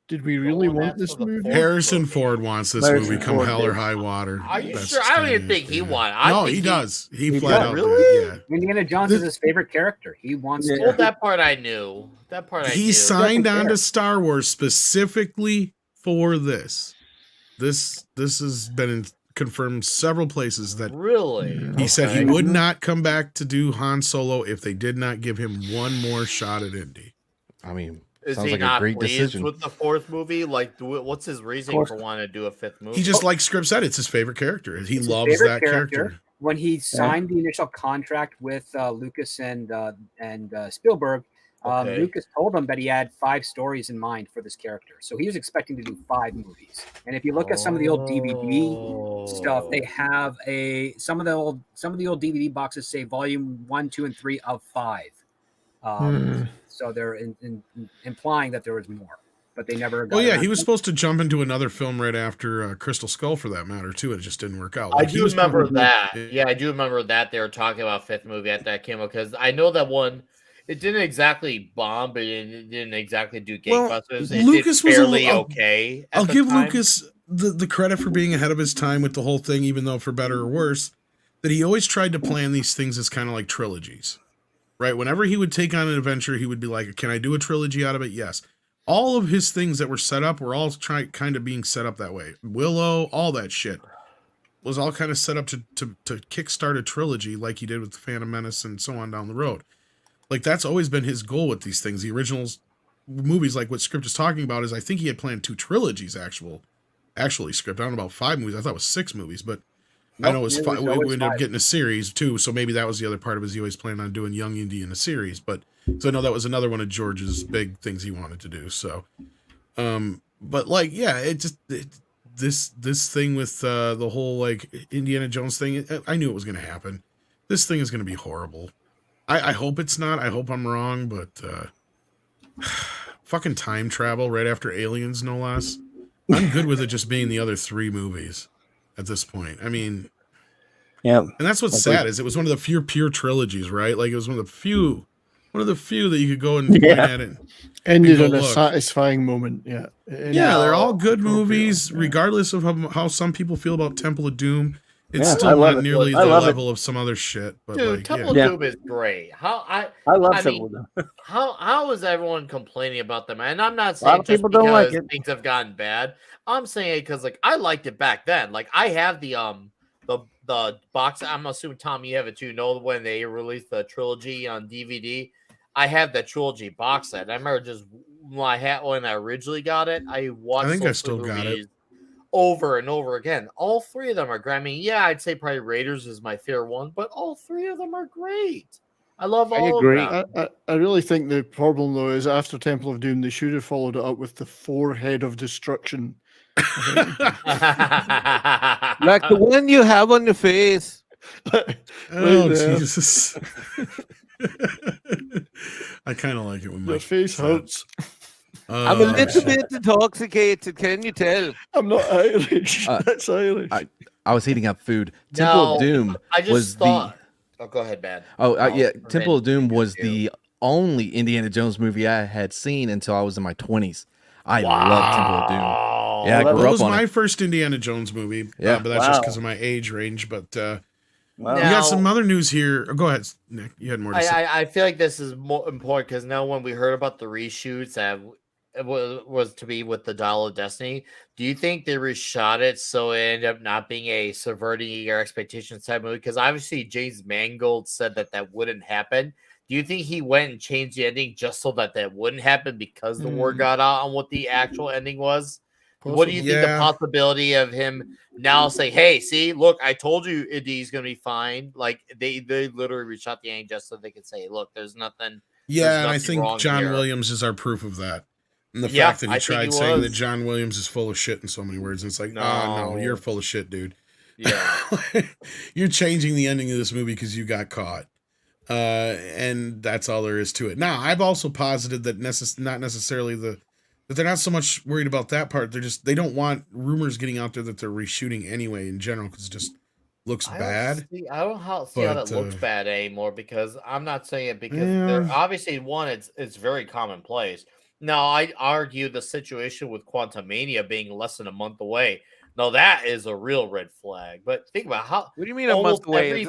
Did we really one want asked this for the movie? fourth Harrison movie. Ford wants this Harrison movie come Ford hell or did. high water. Are you That's sure? just I don't kinda even think it, he yeah. won. I No, think he does. He He flat does. out Really? did, Indiana Jones is his favorite character. He wants Yeah. to. Well, that part I knew. That part yeah. I He knew. signed Doesn't on care. to Star Wars specifically for this. This has been confirmed several places that Really? he said he Okay. would not come back to do Han Solo if they did not give him one more shot at Indy. I mean, Is sounds he like a not great pleased decision. with the fourth movie? Like, what's his reasoning course. for wanting to do a fifth movie? He just, like Script said, it's his favorite character. He It's his loves favorite that character. When he signed the initial contract with Lucas and Spielberg, Okay. Lucas told him that he had 5 stories in mind for this character. So he was expecting to do 5 movies. And if you look at some of the old DVD stuff, they have some of the old DVD boxes say volume 1, 2, and 3 of 5. So they're implying that there was more, but they never got Well, yeah, around he was to it. supposed to jump into another film right after Crystal Skull, for that matter, too. It just didn't work out. I Like, he do was remember probably- that. Yeah, I do remember that they were talking about fifth movie at that came out because I know that one. It didn't exactly bomb, but it didn't exactly do Well, gangbusters. It Lucas did was a fairly little- okay. I'll at the give time. Lucas the credit for being ahead of his time with the whole thing, even though for better or worse, that he always tried to plan these things as kind of like trilogies, right? Whenever he would take on an adventure, he would be like, can I do a trilogy out of it? Yes. All of his things that were set up were all kind of being set up that way. Willow, all that shit was all kind of set up to kickstart a trilogy like he did with the Phantom Menace and so on down the road. Like, that's always been his goal with these things. The originals movies, like what Script is talking about, is I think he had planned 2 trilogies, actually Script. I don't know about 5 movies. I thought it was 6 movies, but I know it was Nope, 5. it was We always ended up 5. getting a series too, so maybe that was the other part of it. Is he always planned on doing Young Indy in a series, but so I know that was another one of George's big things he wanted to do. So, but like, yeah, this thing with the whole like Indiana Jones thing, I knew it was going to happen. This thing is going to be horrible. I hope it's not. I hope I'm wrong, but fucking time travel right after Aliens, no less. I'm good with it just being the other 3 movies at this point. I mean, Yeah. and that's what's sad is it was one of the few pure trilogies, right? Like, it was one of the few that you could go and point Yeah. at it. Ended go on a look. satisfying moment. Yeah. Yeah, they're all good appropriately, movies, yeah. regardless of how some people feel about Temple of Doom. It's Yeah, I still love not it. nearly I the love it. level of some other shit. But Dude, like, Temple yeah. of Doom is great. I love I Temple mean, of Doom. how is everyone complaining about them? And I'm not A lot saying of just people don't like because it. things have gotten bad. I'm saying it because like I liked it back then. Like I have the box. I'm assuming Tom, you have it too. Know when they released the trilogy on DVD? I have the trilogy box set. I remember just when I originally got it. I watched. I think I those still got it. movies over and over again. All 3 of them are great. I mean, yeah, I'd say probably Raiders is my favorite one, but all 3 of them are great. I love all agree. of them. I really think the problem though is after Temple of Doom, they should have followed it up with the 4-head of destruction. Like the one you have on your face. Oh, there. Jesus. I kind of like it when my Your face hurts. I'm a little shit. bit intoxicated. Can you tell? I'm not Irish. Uh, That's Irish. I was heating up food. Temple of No, Doom I just was thought. Oh, go ahead, man. yeah. No, Temple of Doom you was do. the only Indiana Jones movie I had seen until I was in my 20s. I love Temple of Doom. Yeah, I Well, grew That up was on my it. first Indiana Jones movie. Yeah. But that's just Wow. because of my age range. But Wow. we Now- got some other news here. Oh, go ahead, Nick. You had more to say. I feel like this is more important because now when we heard about the reshoots that it was to be with the Dial of Destiny, do you think they reshot it so it ended up not being a subverting your expectations type movie? Because obviously James Mangold said that wouldn't happen. Do you think he went and changed the ending just so that wouldn't happen because the word got out on what the actual ending was? What do you think Yeah. the possibility of him now say, "Hey, see, look, I told you Indy's gonna be fine." Like they literally reshot the ending just so they could say, "Look, there's nothing." Yeah, and I nothing think wrong John here. Williams is our proof of that. And the Yeah, fact that I he think tried he saying that was. John Williams is full of shit in so many words. And it's like, no, No. you're full of shit, dude. Yeah. You're changing the ending of this movie because you got caught. And that's all there is to it. Now, I've also posited that not necessarily that they're not so much worried about that part. They don't want rumors getting out there that they're reshooting anyway in general because it just looks bad. I don't see how that looks bad anymore, because I'm not saying it because they're obviously it's very commonplace. Now, I'd argue the situation with Quantumania being less than a month away. No, that is a real red flag. But think about how. What do you mean a month away?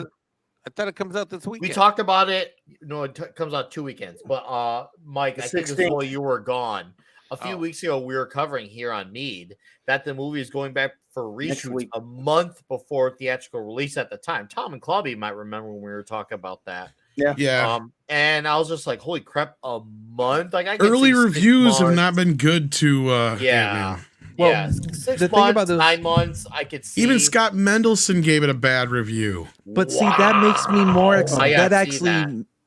I thought it comes out this weekend. We talked about it. No, it comes out 2 weekends. But Mike, I think this is while you were gone. A few weeks ago, we were covering here on MEAD that the movie is going back for reshoots a month before theatrical release at the time. Tom and Clubby might remember when we were talking about that. Yeah. And I was just like, holy crap, a month? Like, early reviews have not been good to yeah. Well, yeah, 6 months, 9 months, I could see. Even Scott Mendelson gave it a bad review. But see, that makes me more excited.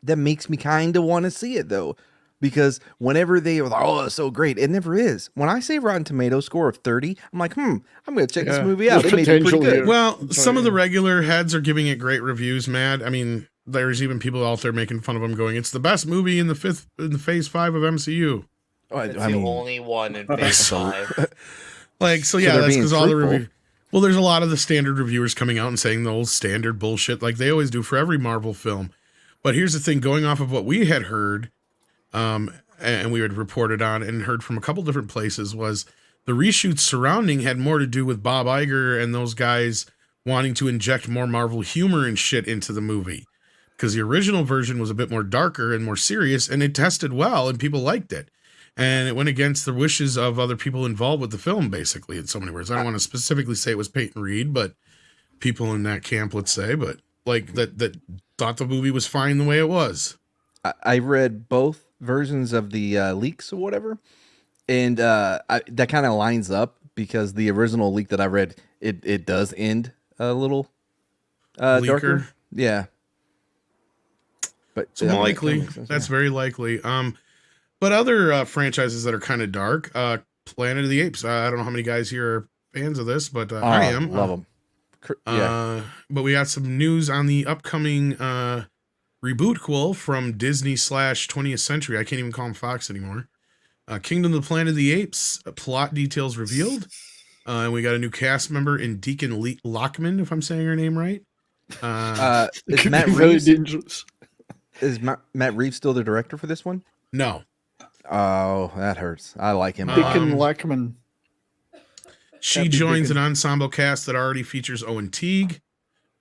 That makes me kind of want to see it, though. Because whenever they are like, oh, it's so great, it never is. When I say Rotten Tomatoes score of 30, I'm like, I'm going to check this movie out. It may be pretty good. Well, some of the regular heads are giving it great reviews, Matt. I mean, there's even people out there making fun of them going, it's the best movie in the phase 5 of MCU. It's the only one in phase 5. That's because all the reviews. Well, there's a lot of the standard reviewers coming out and saying the old standard bullshit like they always do for every Marvel film. But here's the thing, going off of what we had heard, and we had reported on and heard from a couple different places, was the reshoots surrounding had more to do with Bob Iger and those guys wanting to inject more Marvel humor and shit into the movie. Because the original version was a bit more darker and more serious, and it tested well, and people liked it. And it went against the wishes of other people involved with the film, basically, in so many words. I don't want to specifically say it was Peyton Reed, but people in that camp, let's say, but like that thought the movie was fine the way it was. I read both versions of the leaks or whatever, and that kind of lines up because the original leak that I read, it does end a little darker. Yeah. But so likely, that's very likely. But other franchises that are kind of dark, Planet of the Apes. I don't know how many guys here are fans of this, but I am. Love them. But we got some news on the upcoming reboot from Disney / 20th Century. I can't even call them Fox anymore. Kingdom of the Planet of the Apes. Plot details revealed. And we got a new cast member in Deacon Lockman, if I'm saying her name right. Is Matt Reeves dangerous? Is Matt Reeves still the director for this one? No. Oh, that hurts. I like him. Deacon Lackman. She joins an ensemble cast that already features Owen Teague,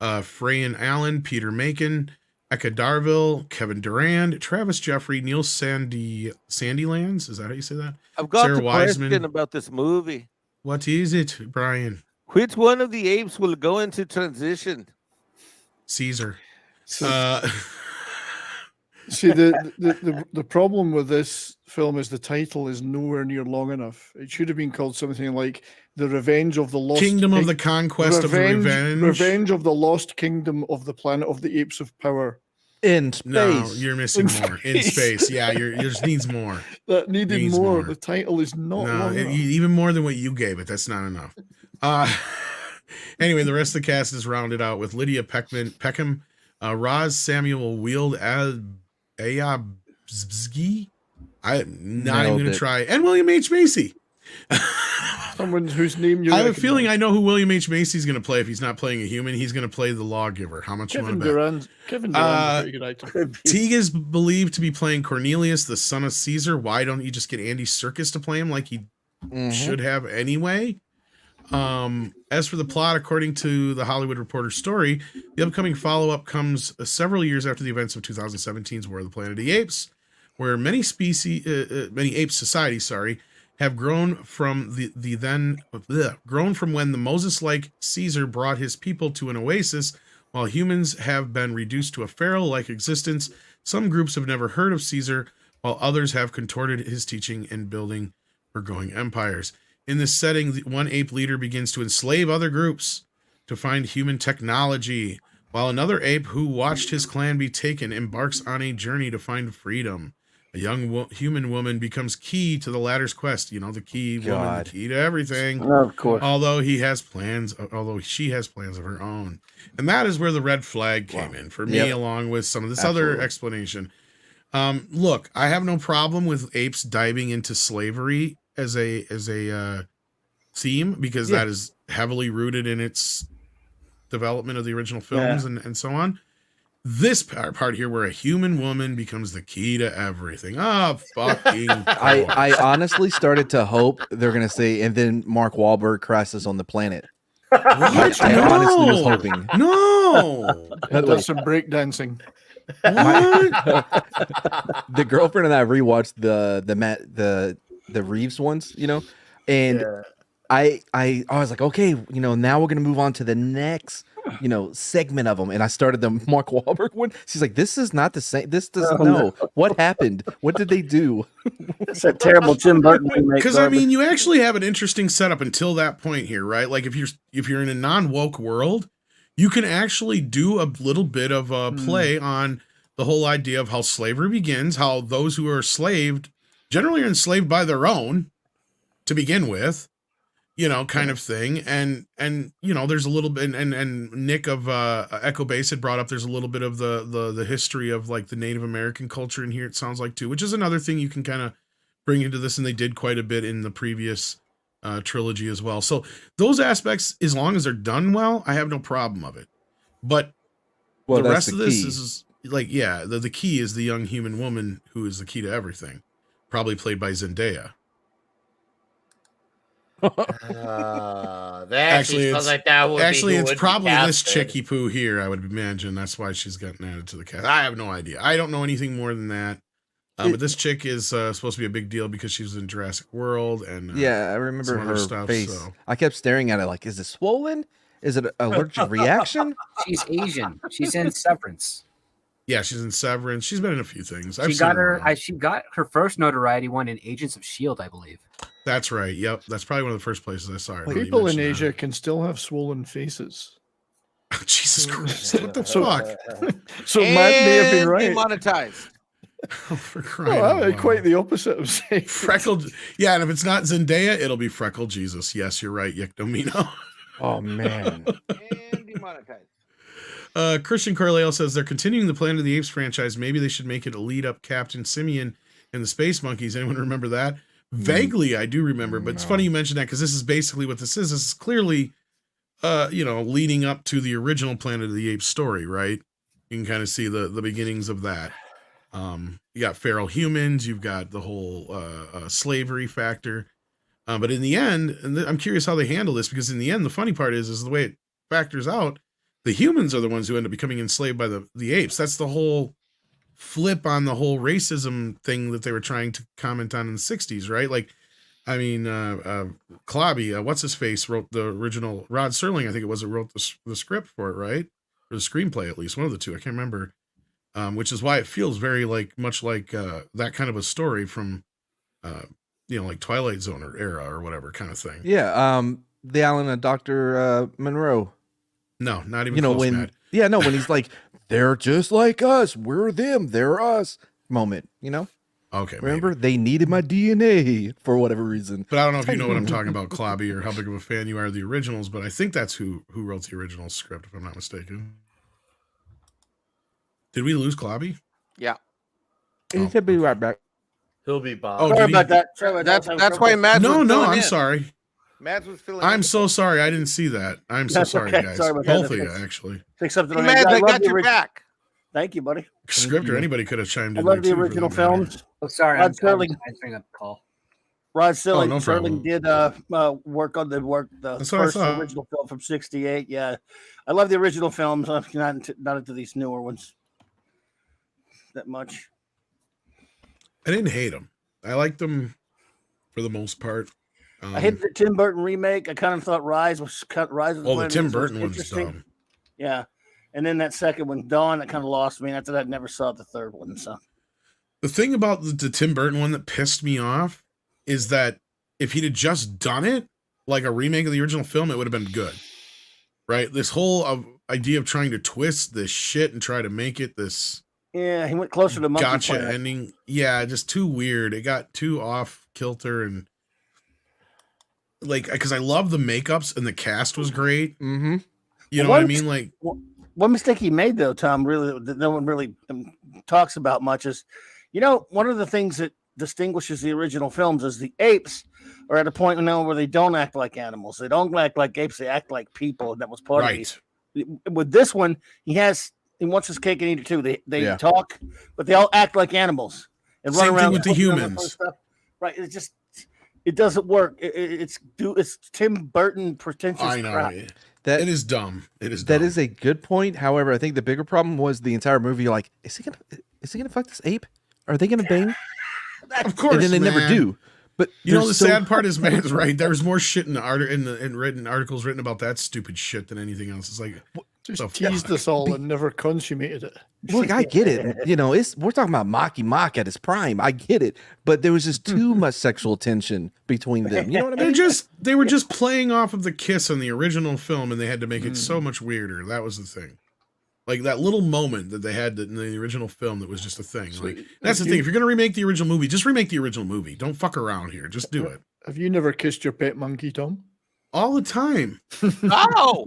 Freyan Allen, Peter Macon, Eka Darville, Kevin Durand, Travis Jeffrey, Neil Sandilands. Is that how you say that? I've got a question about this movie. What is it, Brian? Which one of the apes will go into transition? Caesar. See, the problem with this film is the title is nowhere near long enough. It should have been called something like The Revenge of the Lost Kingdom of the Conquest of the Revenge. Revenge of the Lost Kingdom of the Planet of the Apes of Power. In space. No, you're missing more. In space. Yeah, yours needs more. That needed more. The title is not long enough. Even more than what you gave it. That's not enough. Anyway, the rest of the cast is rounded out with Lydia Peckham, Roz Samuel Wield Ayabzgi. I'm not even going to try. And William H. Macy. Someone whose name you I have a feeling I know who William H. Macy is going to play. If he's not playing a human, he's going to play the lawgiver. How much you want to bet? Kevin Durand's a pretty good actor. Teague is believed to be playing Cornelius, the son of Caesar. Why don't you just get Andy Serkis to play him like he should have anyway? As for the plot, according to the Hollywood Reporter story, the upcoming follow-up comes several years after the events of 2017's War of the Planet of the Apes, where many ape societies, have grown from grown from when the Moses-like Caesar brought his people to an oasis, while humans have been reduced to a pharaoh-like existence. Some groups have never heard of Caesar, while others have contorted his teaching and building or growing empires. In this setting, one ape leader begins to enslave other groups to find human technology, while another ape who watched his clan be taken embarks on a journey to find freedom. A young human woman becomes key to the latter's quest. You know, the key woman, God. the key to everything. Of course. Although she has plans of her own. And that is where the red flag came in for me, Yep. along with some of this other Absolutely. explanation. Look, I have no problem with apes diving into slavery as a theme, because that is heavily rooted in its development of the original films and so on. This part here where a human woman becomes the key to everything. Oh, fucking I honestly started to hope they're gonna say, and then Mark Wahlberg crashes on the planet. What? I honestly was hoping. No. By the way, That's some breakdancing. What? the girlfriend and I rewatched the Reeves ones, you know, and Yeah. I was like, okay, you know, now we're gonna move on to the next, you know, segment of them. And I started the Mark Wahlberg one. She's like, this is not the same. This doesn't know what happened. What did they do? It's that terrible Tim Burton remake. Because I mean, you actually have an interesting setup until that point here, right? Like if you're in a non-woke world, you can actually do a little bit of a play on the whole idea of how slavery begins, how those who are enslaved generally are enslaved by their own to begin with, you know, kind of thing. And you know, there's a little bit, and Nick of Echo Base had brought up, there's a little bit of the history of like the Native American culture in here, it sounds like too, which is another thing you can kind of bring into this, and they did quite a bit in the previous trilogy as well. So those aspects, as long as they're done well, I have no problem of it. But Well, the that's rest the of this key. is like, yeah, the key is the young human woman who is the key to everything, probably played by Zendaya. That actually sounds like that would actually be who it's would be probably this casted. chicky poo here, I would imagine. That's why she's gotten added to the cast. I have no idea. I don't know anything more than that. But this chick is supposed to be a big deal because she was in Jurassic World, and Yeah, I remember some other her stuff, face. so. I kept staring at it like, is it swollen? Is it an allergic reaction? She's Asian. She's in Severance. Yeah, she's in Severance. She's been in a few things. She I've got seen her. her. She got her first notoriety one in Agents of Shield, I believe. That's right. Yep, that's probably one of the first places I saw her. now you People in mention Asia that. can still have swollen faces. Jesus Christ! What the fuck? So Matt may have been And right. demonetized. For crying Oh, out loud. quite the opposite of saying Freckled. Yeah, and if it's not Zendaya, it'll be Freckle Jesus. Yes, you're right, Yekdomino. Oh man. And demonetized. Christian Corleo says they're continuing the Planet of the Apes franchise. Maybe they should make it a lead up Captain Simeon and the Space Monkeys. Anyone remember that? Vaguely, I do remember, but it's funny you mention that because this is basically what this is. This is clearly, you know, leading up to the original Planet of the Apes story, right? You can kind of see the beginnings of that. You got feral humans, you've got the whole slavery factor. But in the end, and I'm curious how they handle this, because in the end, the funny part is the way it factors out, the humans are the ones who end up becoming enslaved by the apes. That's the whole flip on the whole racism thing that they were trying to comment on in the 60s, right? Like, I mean, Clobby, what's his face, wrote the original, Rod Serling, I think it was, that wrote the script for it, right? Or the screenplay, at least, one of the two, I can't remember. Which is why it feels very much like that kind of a story from, you know, like Twilight Zone era or whatever kind of thing. Yeah. The Alan and Dr. Monroe. No, not even You know, close, when Matt. yeah, no, when he's like, they're just like us, we're them, they're us moment, you know? Okay, Remember, maybe. they needed my DNA for whatever reason. But I don't know if you know what I'm talking about, Clobby, or how big of a fan you are of the originals, but I think that's who wrote the original script, if I'm not mistaken. Did we lose Clobby? Yeah. He could be right back. He'll be Bob. Oh, Sorry did he- about that. Sorry about that. That's why Mads was No, filling I'm in. sorry. Mads was filling I'm in. so sorry. I didn't see that. I'm so That's sorry, okay. guys. Sorry about that. Both of you, That's- actually. Take something Hey, on Mads, that. I love got the your back. Thank you, buddy. Script or anybody could have chimed I in. love there the too, for original that matter. films. Oh, sorry, Rod I'm Serling. answering a call. Rod Serling, no problem. Serling did work on the That's what I first thought. original film from '68. Yeah, I love the original films. I'm not into these newer ones that much. I didn't hate them. I liked them for the most part. I hit the Tim Burton remake. I kind of thought Rise was Rise of the Oh, the Planet Tim of the Apes was Burton one's interesting. dumb. Yeah, and then that second one, Dawn, that kind of lost me. And after that, I never saw the third one. So The thing about the Tim Burton one that pissed me off is that if he'd have just done it like a remake of the original film, it would have been good. Right? This whole idea of trying to twist this shit and try to make it this Yeah, he went closer to Monkey gotcha Planet. ending. Yeah, just too weird. It got too off kilter and like because I love the makeups and the cast was great. Mm-hmm. You know what I mean? Like one mistake he made though, Tom, really that no one really talks about much is, one of the things that distinguishes the original films is the apes are at a point now where they don't act like animals. They don't act like apes. They act like people. And that was part of right. these. With this one, he wants his cake and eat it too. They Yeah. talk, but they all act like animals and Same run around thing with the looking at them and humans. stuff. Right? It doesn't work. It's Tim Burton pretentious I know. crap. That It is dumb. It is dumb. that is a good point. However, I think the bigger problem was the entire movie. Like, is he gonna fuck this ape? Are they gonna bang? Of course, And then they never man. do. But You know they're the so- sad part is, Matt's right. There's more shit in written articles written about that stupid shit than anything else. It's like Just the teased fuck? us all and never consummated it. Look, I get it. We're talking about Mocky Mock at his prime. I get it, but there was just too much sexual tension between them. You know what I mean? they were just playing off of the kiss in the original film, and they had to make it so much weirder. That was the thing. Like that little moment that they had in the original film that was just a thing. Like that's the thing. If you're gonna remake the original movie, just remake the original movie. Don't fuck around here. Just do it Have you never kissed your pet monkey, Tom? all the time. Oh,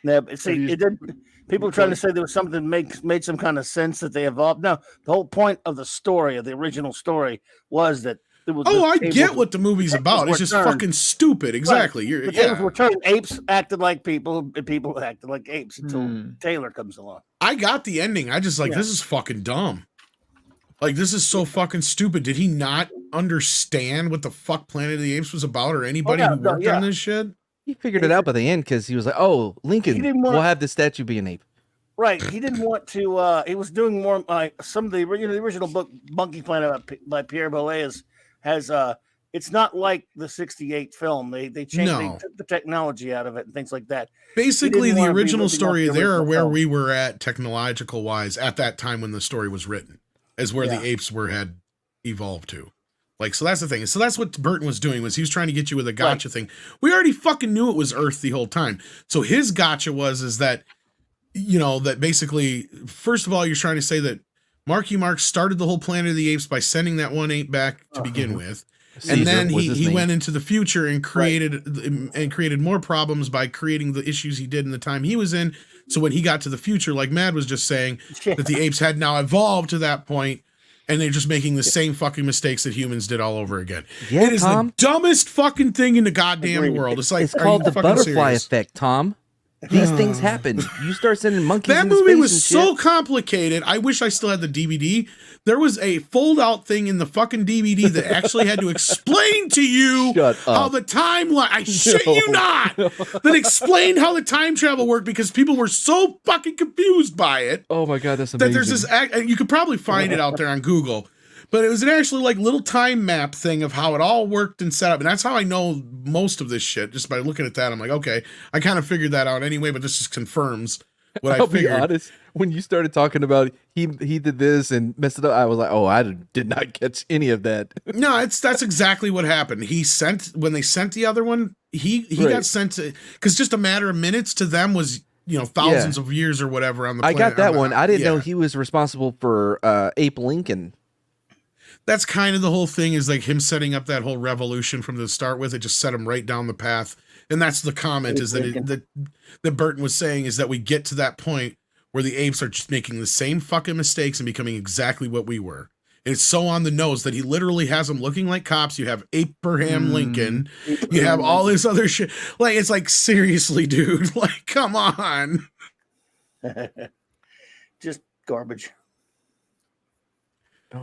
Yeah, but see, it didn't. People were trying to say there was something that made some kind of sense that they evolved. No, the whole point of the story, of the original story, was that there was. Oh, I the get tables- what the movie's about. It's just turned. fucking stupid. Exactly. The tables were turned. Apes acted like people, and people acted like apes until Taylor comes along. I got the ending. I just this is fucking dumb. Like this is so fucking stupid. Did he not understand what the fuck Planet of the Apes was about, or anybody who worked on this shit? He figured it out by the end because he was like, "Oh, Lincoln, we'll have the statue be an ape." Right. He didn't want to. He was doing more like some of the original book, Monkey Planet by Pierre Boulez has. It's not like the '68 film. They changed. No. They took the technology out of it and things like that. Basically, the wanna be original living off story the there are original where film. we were at technological wise at that time when the story was written, is where Yeah. the apes had evolved to. Like, so that's the thing. So that's what Burton was doing, was he was trying to get you with a gotcha thing. We already fucking knew it was Earth the whole time. So his gotcha is that, that basically, first of all, you're trying to say that Marky Mark started the whole Planet of the Apes by sending that one ape back to begin with. Caesar And then was his he name. went into the future and created more problems by creating the issues he did in the time he was in. So when he got to the future, like Mad was just saying, that the apes had now evolved to that point, and they're just making the same fucking mistakes that humans did all over again. Yeah, it is Tom. the dumbest fucking thing in the goddamn world. It's like, It's are called you the fucking butterfly serious? effect, Tom. These things happen. You start sending monkeys That into movie space was and so shit. complicated. I wish I still had the DVD. There was a fold-out thing in the fucking DVD that actually had to explain to you Shut how up. the timeline. I shit you not. That explained how the time travel worked because people were so fucking confused by it. Oh my god, that's That amazing. there's this. You could probably find it out there on Google. But it was an actually like little time map thing of how it all worked and set up. And that's how I know most of this shit. Just by looking at that, I'm like, okay, I kind of figured that out anyway, but this just confirms what I I'll be figured. honest. When you started talking about he did this and messed it up, I was like, oh, I did not catch any of that. No, that's exactly what happened. When they sent the other one, he Right. got sent to, because just a matter of minutes to them was, thousands of years or whatever on the I planet. got that one. I didn't know yeah. he was responsible for Ape Lincoln. That's kind of the whole thing, is like him setting up that whole revolution from the start with. It just set him right down the path. And that's the comment, is that that Burton was saying, is that we get to that point where the apes are just making the same fucking mistakes and becoming exactly what we were. And it's so on the nose that he literally has them looking like cops. You have Abraham Lincoln. You have all this other shit. Like, it's like, seriously, dude. Like, come on. Just garbage.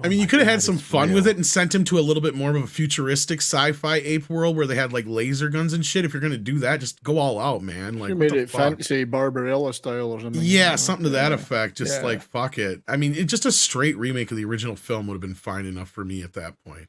I mean, you could have had some fun with it and sent him to a little bit more of a futuristic sci-fi ape world where they had like laser guns and shit. If you're going to do that, just go all out, man. Like, You what made the it fuck? fantasy Barbarella style or something. Yeah, something to that effect. Just Yeah. like, fuck it. I mean, just a straight remake of the original film would have been fine enough for me at that point.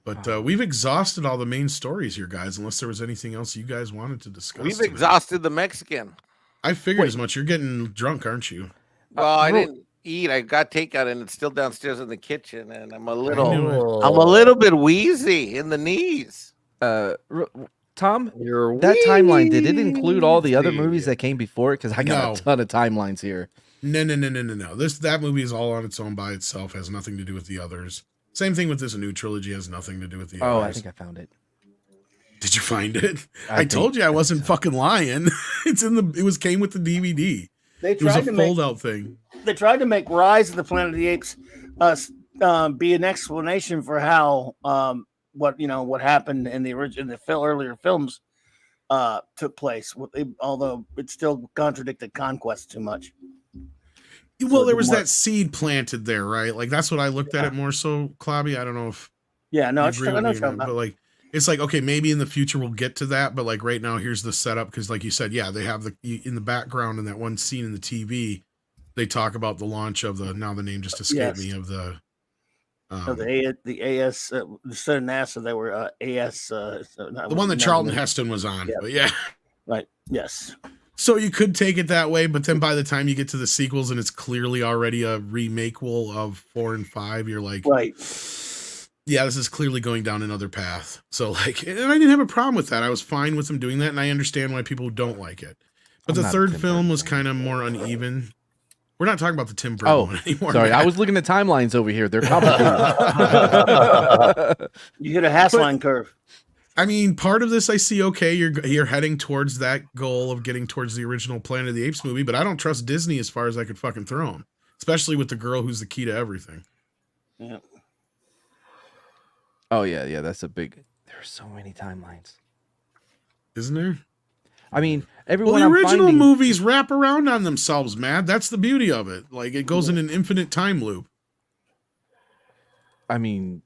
But we've exhausted all the main stories here, guys, unless there was anything else you guys wanted to discuss. we've tonight. exhausted the Mexican. I figured as much. You're getting drunk, aren't you? Well, I didn't eat. I got takeout, and it's still downstairs in the kitchen, and I'm a knew little bit wheezy in the knees. Tom, You're that timeline, did it include all the other wheezy. movies that came before it? Because I got No. a ton of timelines here. No. That movie is all on its own by itself. Has nothing to do with the others. Same thing with this new trilogy. Has nothing to do with the Oh, others. I think I found it. Did you find it? I I told think you I wasn't fucking lying. Came with the DVD. They It was a tried to make fold-out thing. they tried to make Rise of the Planet of the Apes be an explanation for how what happened in the earlier films took place. Although it still contradicted Conquest too much. Well, So there the was more- that seed planted there, right? Like that's what I looked at it more so, Klobby. I don't know if Yeah, no, you it's agree I with know me, what you're talking man, about. but like it's like okay, maybe in the future we'll get to that, but like right now here's the setup because like you said, yeah, they have in the background in that one scene in the TV, they talk about the launch of the now the name just escaped me of the The AS instead of NASA, they were AS. the one that Charlton Heston was on. Yeah. But yeah. Right. Yes. So you could take it that way, but then by the time you get to the sequels and it's clearly already a remake-will of 4 and 5, you're like, Right. yeah, this is clearly going down another path. So like, and I didn't have a problem with that. I was fine with them doing that, and I understand why people don't like it. But I'm the not a third Tim film Burton was fan. kind of more uneven. We're not talking about the Tim Burton one anymore. Sorry, I Matt. was looking at timelines over here. They're complicated. You hit a Hassline curve. I mean, part of this I see. Okay, you're heading towards that goal of getting towards the original Planet of the Apes movie, but I don't trust Disney as far as I could fucking throw them, especially with the girl who's the key to everything. Yeah. Oh yeah, that's a big. There's so many timelines. Isn't there? I mean, Well, everyone. the I'm original finding- movies wrap around on themselves, man. That's the beauty of it. Like it goes in an infinite time loop. I mean,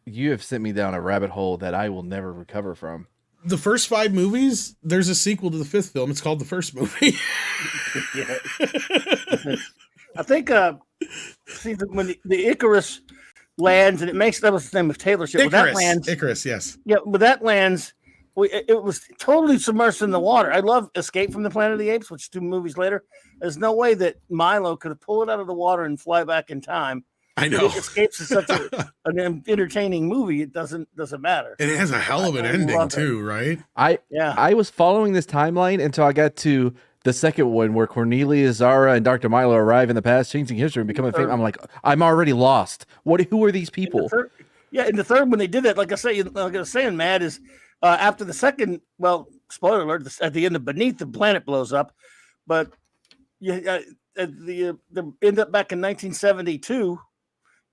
you have sent me down a rabbit hole that I will never recover from. The first 5 movies, there's a sequel to the 5th film. It's called the first movie. Yeah. I think see when the Icarus lands and it makes that was the name of Taylor ship. When that lands, Icarus, yes. yeah, when that lands, it was totally submersed in the water. I love Escape from the Planet of the Apes, which is 2 movies later. There's no way that Milo could have pulled it out of the water and fly back in time. I know. Escapes is such an entertaining movie. It doesn't matter. And it has a hell of an I ending love it. too, right? Yeah. I was following this timeline until I got to the second one where Cornelia, Zara, and Dr. Milo arrive in the past, changing history and becoming famous. I'm like, I'm already lost. Who are these people? In the third when they did that, like I was saying, Matt, is after the second, well, spoiler alert, at the end of Beneath, the planet blows up. But they end up back in 1972.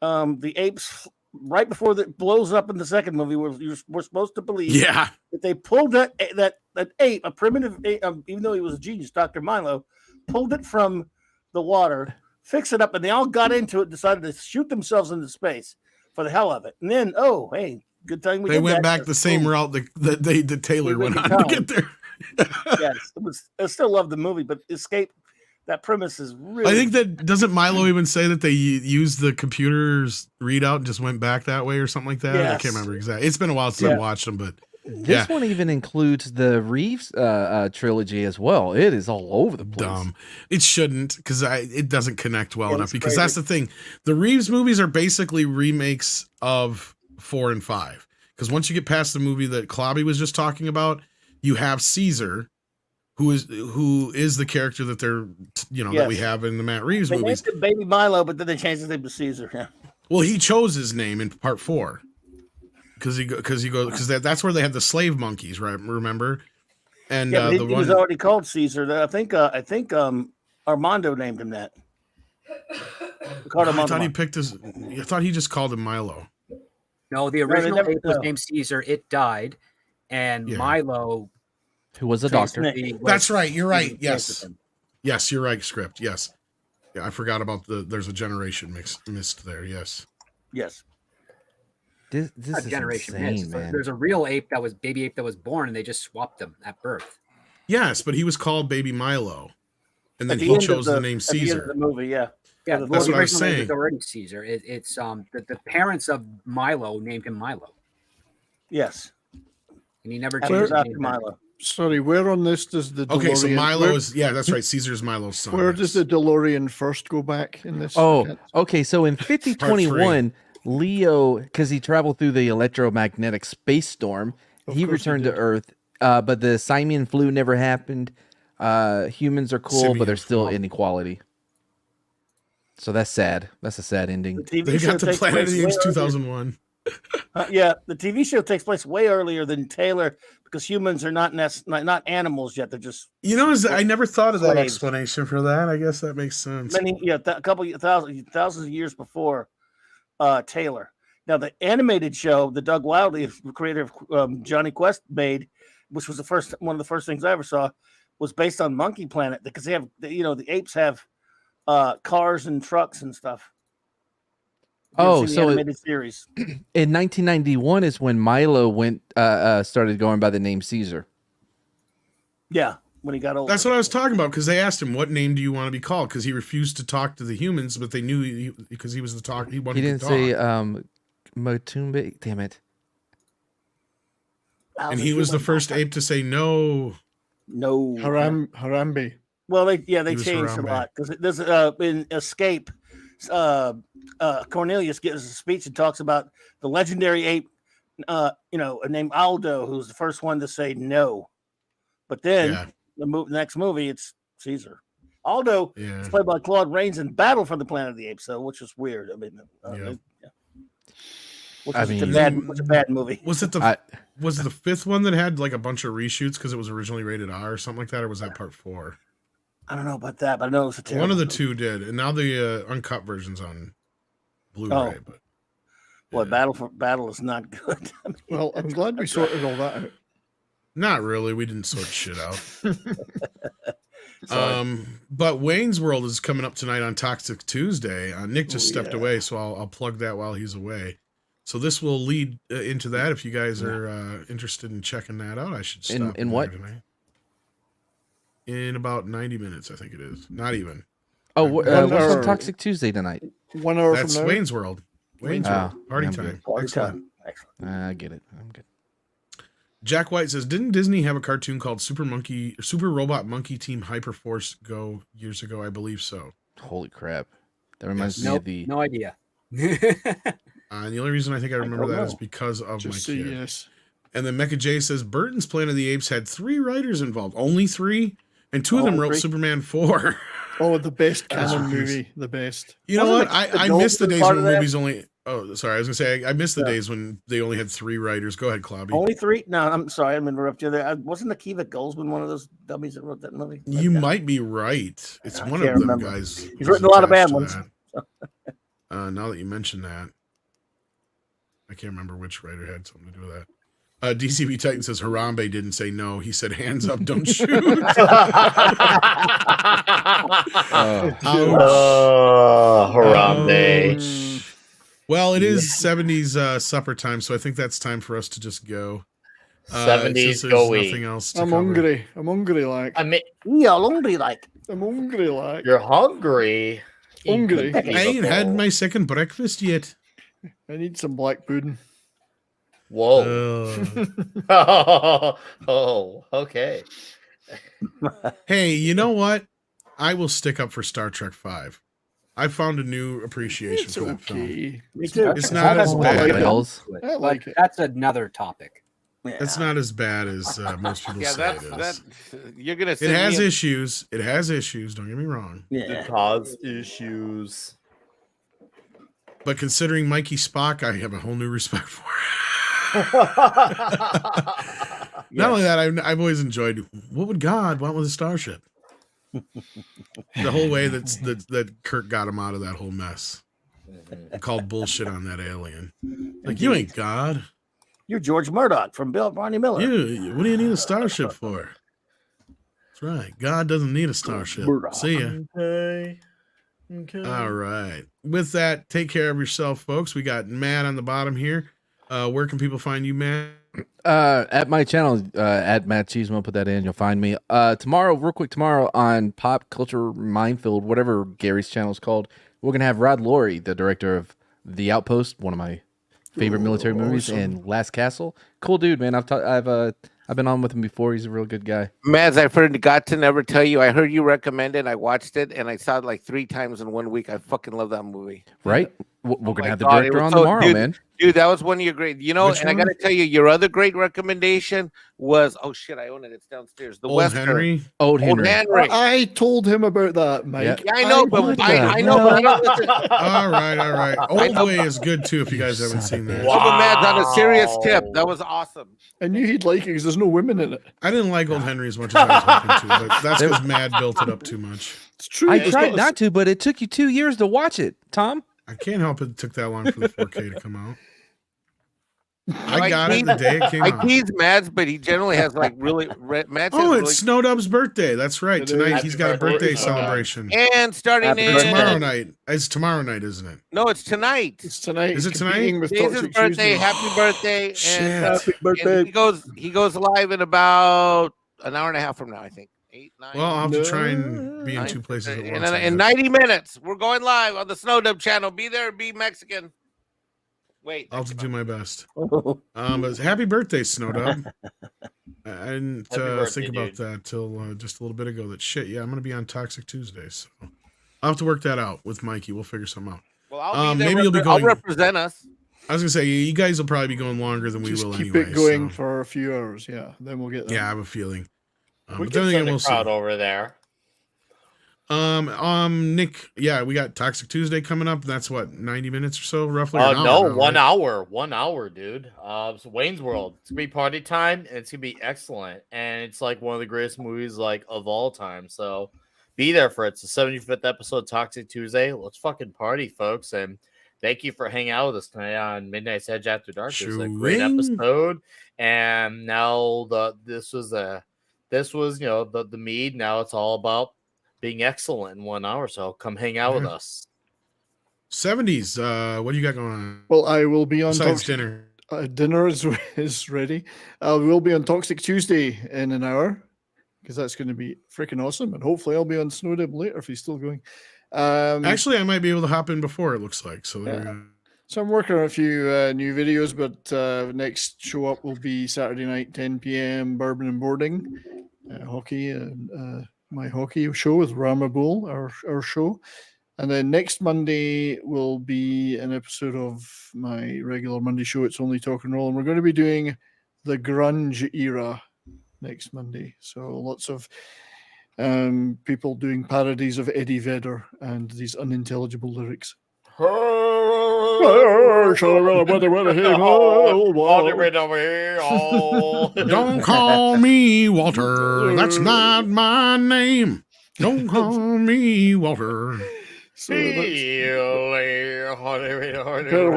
The apes, right before it blows up in the second movie, we're supposed to believe Yeah. that they pulled that ape, a primitive ape, even though he was a genius, Dr. Milo, pulled it from the water, fixed it up, and they all got into it, decided to shoot themselves into space for the hell of it. And then, oh, hey, good thing we They did went that, back 'cause the same boom. route that Taylor We went went on in to time. get there. Yes, I still love the movie, but Escape, that premise is really. I think that doesn't Milo even say that they used the computer's readout and just went back that way or something like that? I Yes. can't remember exactly. It's been a while since I watched them, but This one even includes the Reeves trilogy as well. It is all over the place. dumb. It shouldn't because it doesn't connect well Yeah, enough it's because crazy. that's the thing. The Reeves movies are basically remakes of 4 and 5 because once you get past the movie that Klobby was just talking about, you have Caesar, who is the character that they're that we Yes. have in the Matt Reeves They movies. named it Baby Milo, but then they changed his name to Caesar. Yeah. Well, he chose his name in part 4 because that's where they had the slave monkeys, right? Remember? And Yeah, but the he was one already called Caesar. I think Armando named him that. Called him I thought he Armando. picked his. I thought he just called him Milo. No, the they original never- ape was no. named Caesar. It died, and Yeah. Milo. Who was a doctor? Name. That's right. You're right. was Yes. with him. Yes, you're right. Script. Yes. Yeah, I forgot about there's a generation missed there. Yes. Yes. This Not is generation insane, missed. man. There's a real baby ape that was born, and they just swapped them at birth. Yes, but he was called Baby Milo, and then At the he end of chose the name at the end of Caesar. the movie, yeah. Yeah, the That's the what I was original name saying. was already Caesar. It's the parents of Milo named him Milo, Yes. and he never After changed his Dr. name. Milo. Sorry, where on this does the DeLorean? Okay, so Milo where, is that's right. Caesar's Milo's son. where does the DeLorean first go back in this? Oh, okay. So in 5021, Leo, because he traveled through the electromagnetic space storm, Of he course he returned to did. Earth. But the Simian flu never happened. Humans are cool, but Simian there's still flu. inequality. So that's sad. That's a sad The ending. TV They show got the takes Planet of place the Apes way earlier- 2001. Yeah, the TV show takes place way earlier than Taylor because humans are not animals yet. They're just I never thought of that Slaves. explanation for that. I guess that makes sense. a couple thousands of years before Taylor. Now the animated show, the Doug Wildey, the creator of Johnny Quest, made, which was one of the first things I ever saw, was based on Monkey Planet because they have the apes have cars and trucks and stuff. Have you Oh, seen the so animated series. in 1991 is when Milo started going by the name Caesar. Yeah, when he got older. That's what I was talking about because they asked him, "What name do you want to be called?" Because he refused to talk to the humans, but they knew because he was the talk. He wanted He to didn't talk. say Motumbe. Damn it. And he was the first ape to say no. No. Harambe. Well, they He was changed a Harambe. lot because there's in Escape, Cornelius gives a speech and talks about the legendary ape, named Aldo, who's the first one to say no. But then Yeah. the next movie, it's Caesar. Aldo Yeah. is played by Claude Rains in Battle for the Planet of the Apes, which is weird. I mean, Yeah. Which I was mean- a bad movie. Was it I- was it the fifth one that had like a bunch of reshoots because it was originally rated R or something like that, or was that part 4? I don't know about that, but I know it was a terrible One of the movie. two did, and now the uncut version's on Blu-ray. Oh. But Boy, yeah. Battle is not good. I mean, Well, I'm glad we sorted all that out. Not really. We didn't sort shit out. sorry. But Wayne's World is coming up tonight on Toxic Tuesday. Nick just stepped yeah. away, so I'll plug that while he's away. So this will lead into that. If you guys are interested in checking that out, I should stop In by what? tonight. In about 90 minutes, I think it is. Not even. Oh, One what's hour. on Toxic Tuesday tonight? 1 hour That's from now. Wayne's World. Wayne's Ah, World. Party I'm time. good. Party Excellent. time. Excellent. I get it. I'm good. Jack White says, didn't Disney have a cartoon called Super Robot Monkey Team Hyperforce Go years ago? I believe so. Holy crap. That reminds me Nope, of the. no idea. And the only reason I think I remember don't that know. is because of Just my say kid. yes. And then Mecha J says, Burton's Planet of the Apes had 3 writers involved. Only 3? And 2 of them Only wrote 3? Superman 4. Oh, the best That's canon confusing. movie. The best. You know what? Wasn't the I miss the Dolphin days part when of that? movies only... Oh, sorry. I was going to say, I miss the Yeah. days when they only had 3 writers. Go ahead, Clobby. Only 3? No, I'm sorry. I'm interrupting you there. Wasn't Akiva Goldsman one of those dummies that wrote that movie? You Like, might be right. It's I one of can't them remember. guys. He's was written a lot of attached bad to that. Now that you mention that, I can't remember which writer had something to do with that. DCB Titan says Harambe didn't say no. He said hands up, don't shoot. Ouch. Harambe. Ouch. Well, it is 70s supper time, so I think that's time for us to just go. 70s since there's go nothing eat. else to I'm cover. hungry. I'm hungry, like. I mean, Yeah, lonely like. I'm hungry, like. you're hungry. Hungry. I ain't had my second breakfast yet. I need some black pudding. Whoa. Oh, okay. Hey, you know what? I will stick up for Star Trek V. I found a new appreciation It's for that film. okay. Me too. It's not as I've bad. always Whales. to it, I like but it. that's another topic. Yeah. It's not as bad as most people Yeah, say that's it that. is. You're gonna. It send has me issues. It has issues. Don't get me wrong. Yeah. Cause issues. But considering Mikey Spock, I have a whole new respect for. Not only that, I've always enjoyed. What would God want with a starship? The whole way that Kirk got him out of that whole mess. And called bullshit on that alien. Like, you ain't God. You're George Murdoch from Barney Miller. What do you need a starship for? That's right. God doesn't need a starship. Murdoch. See ya. Okay. Okay. All right. With that, take care of yourself, folks. We got Matt on the bottom here. Where can people find you, Matt? At my channel, at Matt Cheesemo, put that in, you'll find me. Tomorrow, real quick, tomorrow on Pop Culture Minefield, whatever Gary's channel is called, we're gonna have Rod Laurie, the director of The Outpost, one of my favorite military movies, and Last Castle. Cool dude, man. I've been on with him before. He's a real good guy. Mads, I forgot to never tell you. I heard you recommend it. I watched it, and I saw it like 3 times in 1 week. I fucking love that movie. Right? We're Oh gonna my have the God, it director was on so- tomorrow, dude, man. Dude, that was one of your great. You know, Which and I one? got to tell you, your other great recommendation was shit. I own it. It's downstairs. The Old Western. Henry. Old Henry. I told him about that, Mike. Yeah. I know, but What I the know, but I hell? don't listen. All right. Old know- Way is good too if you guys haven't son of seen a that. bitch. No, but Mads, on a serious tip, that Wow. was awesome. I knew he'd like it because there's no women in it. I didn't like Old Henry as much as I was hoping to, but that's because Mad built it up too much. It's true. I there's tried a- not to, but it took you 2 years to watch it, Tom. I can't help it took that long for the 4K to come out. I Like got it the day it came I out. tease Mads, but he generally has like really Mads. Oh, has it's Snowdub's birthday. That's right. It Tonight is. he's Happy got a birthday, birthday Snowdub. celebration. really, and starting Happy in birthday. Tomorrow night. It's tomorrow night, isn't it? No, it's tonight. It's tonight. Is He's it tonight? competing with Today's his Toxic birthday. Tuesday. Happy birthday! Shit. And he goes live in about an hour and a half from now. I think 8, 9. Well, I'll have to try and be in nine- 2 places at in, once. I in guess. 90 minutes, we're going live on the Snowdub channel. Be there, be Mexican. Wait, I'll have to do my best. Oh, But happy birthday, Snowdub. I didn't Happy birthday, think about dude. that till just a little bit ago. That shit. Yeah, I'm gonna be on Toxic Tuesday, so I'll have to work that out with Mikey. We'll figure something out. well, I'll be there. maybe you'll be I'll going- represent us. I was gonna say you guys will probably be going longer than we Just will keep anyway. it going so- for a few hours. Yeah, then we'll get there. Yeah, I have a feeling. We But can then again, send a we'll see. crowd over there. Nick, yeah, we got Toxic Tuesday coming up. That's what 90 minutes or so, roughly. Or an hour No, now, 1 right? hour. 1 hour, dude. So Wayne's World. It's gonna be party time, and it's gonna be excellent. And it's like one of the greatest movies like of all time. So be there for it. It's the 75th episode of Toxic Tuesday. Let's fucking party, folks. And thank you for hanging out with us tonight on Midnight's Edge After Dark. It was a great Shoo-wing. episode. And now this was the mead. Now it's all about being excellent in 1 hour. So come hang out with Yeah. us. 70s. What do you got going on? Well, I will be on Besides Toxic dinner. Dinner is ready. I will be on Toxic Tuesday in an hour because that's going to be freaking awesome. And hopefully I'll be on Snowdub later if he's still going. Actually, I might be able to hop in before it looks like. So there Yeah. we go. So I'm working on a few new videos, but next show up will be Saturday night, 10 p.m. Bourbon and Boarding, hockey, and my hockey show with Rama Bull, our show. And then next Monday will be an episode of my regular Monday show. It's Only Talk and Roll, and we're going to be doing the grunge era next Monday. So lots of people doing parodies of Eddie Vedder and these unintelligible lyrics. Don't call me Walter. That's not my name. Don't call me Walter. So that's-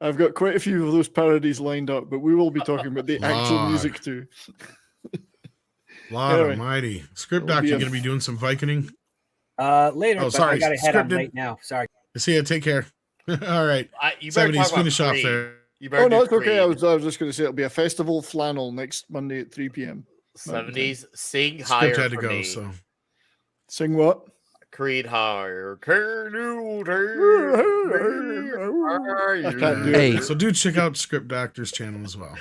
I've got quite a few of those parodies lined up, but we will be talking about the actual Lord. music too. Lord Anyway, Almighty. Script it'll Doc, be you a going to be doing some Viking? Later, Oh, but sorry, I got to head on scripted. right now. Sorry. See ya. Take care. All right. You better 70s, talk about finish off Creed. there. You better Oh no, do it's okay. I Creed. was just going to say it'll be a festival flannel next Monday at 3 p.m. 70s. Sing higher Script had to for go, me. so. Sing what? Creed higher. Can you I can't do Hey. it. So do check out Script Doctor's channel as well.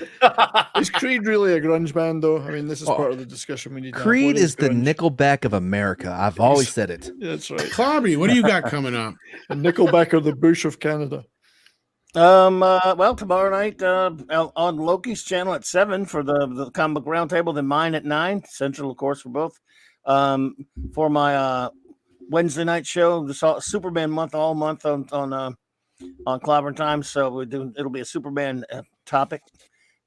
Is Creed really a grunge band, though? I mean, this is Oh, part of the discussion we need to have. Creed What is the grunge? Nickelback of America. I've always said it. Yeah, that's right. Clobby, what do you got coming up? And Nickelback are the Bush of Canada. Well, tomorrow night on Loki's channel at 7 for the comic book roundtable, then mine at 9 Central, of course, for both. For my Wednesday night show, the Superman month, all month on Clobber Time. So it'll be a Superman topic,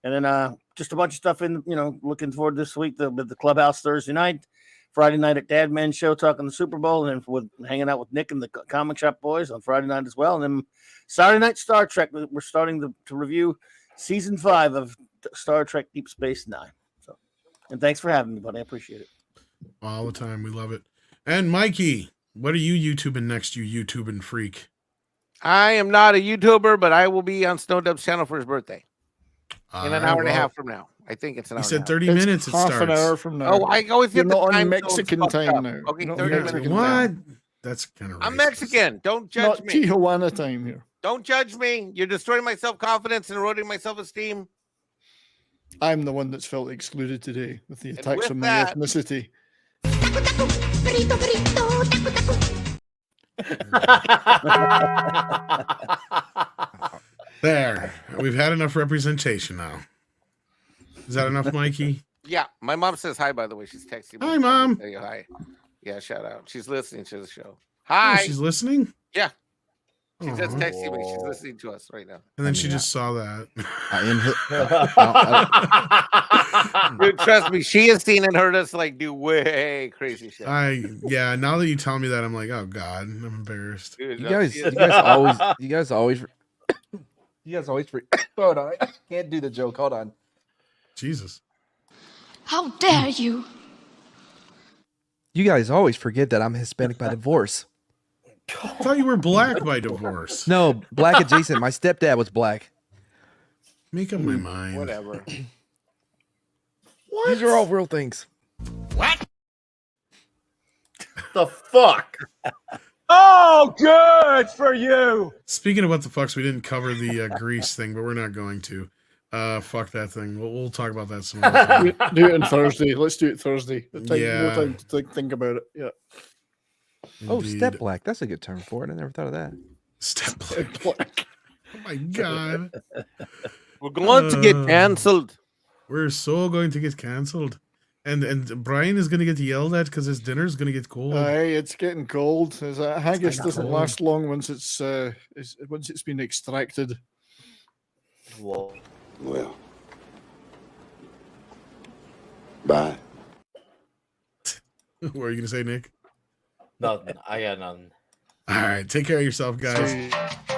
and then just a bunch of stuff looking forward this week. The Clubhouse Thursday night, Friday night at Dad Men Show talking the Super Bowl, and then hanging out with Nick and the Comic Shop Boys on Friday night as well. And then Saturday night Star Trek. We're starting to review season 5 of Star Trek Deep Space Nine. So, and thanks for having me, buddy. I appreciate it. All the time. We love it. And Mikey, what are you YouTubing next, you YouTubing freak? I am not a YouTuber, but I will be on Snowdub's channel for his birthday in an hour and a half from now. I think it's an hour. He said and a 30 It's minutes it half starts. an hour from now. half. Oh, I always You're get the not on time Mexican zones fucked time up. now. Okay, Not 30 on minutes. Mexican What? That's kind of I'm Mexican. Don't judge Not me. Tijuana time here. Don't judge me. You're destroying my self-confidence and eroding my self-esteem. I'm the one that's felt excluded today with the And attacks with on my that- ethnicity. There. We've had enough representation now. Is that enough, Mikey? Yeah, my mom says hi. By the way, she's texting me. Hi, Mom. Tell you hi. Yeah, shout out. She's listening to the show. Oh, Hi. she's listening? Yeah. She's just Aw. texting me. She's listening to us right now. And then I she mean, just saw that. Dude, trust me, she has seen and heard us like do way crazy shit. Yeah, now that you tell me that, I'm like, oh God, I'm embarrassed. Dude, You no, guys, she you is- guys always, hold on. I can't do the joke. Hold on. Jesus. How dare you? You guys always forget that I'm Hispanic by divorce. I thought you were black by divorce. No, black adjacent. My stepdad was black. Make up my mind. whatever. These are all real things. The fuck? Oh, good for you. Speaking of what the fucks, we didn't cover the Grease thing, but we're not going to. Fuck that thing. We'll talk about that some other time. Do it on Thursday. Let's do it Thursday. More Yeah. time to think about it. Yeah. Oh, Indeed. step black. That's a good term for it. I never thought of that. Step black. Oh my God. We're going to get canceled. We're so going to get cancelled. And Brian is going to get yelled at because his dinner's going to get cold. Aye, it's getting cold. Haggis getting doesn't cold. last long once it's been extracted. Whoa. Well, bye. What are you going to say, Nick? Nothing. I got nothing. All right. Take care of yourself, guys. So-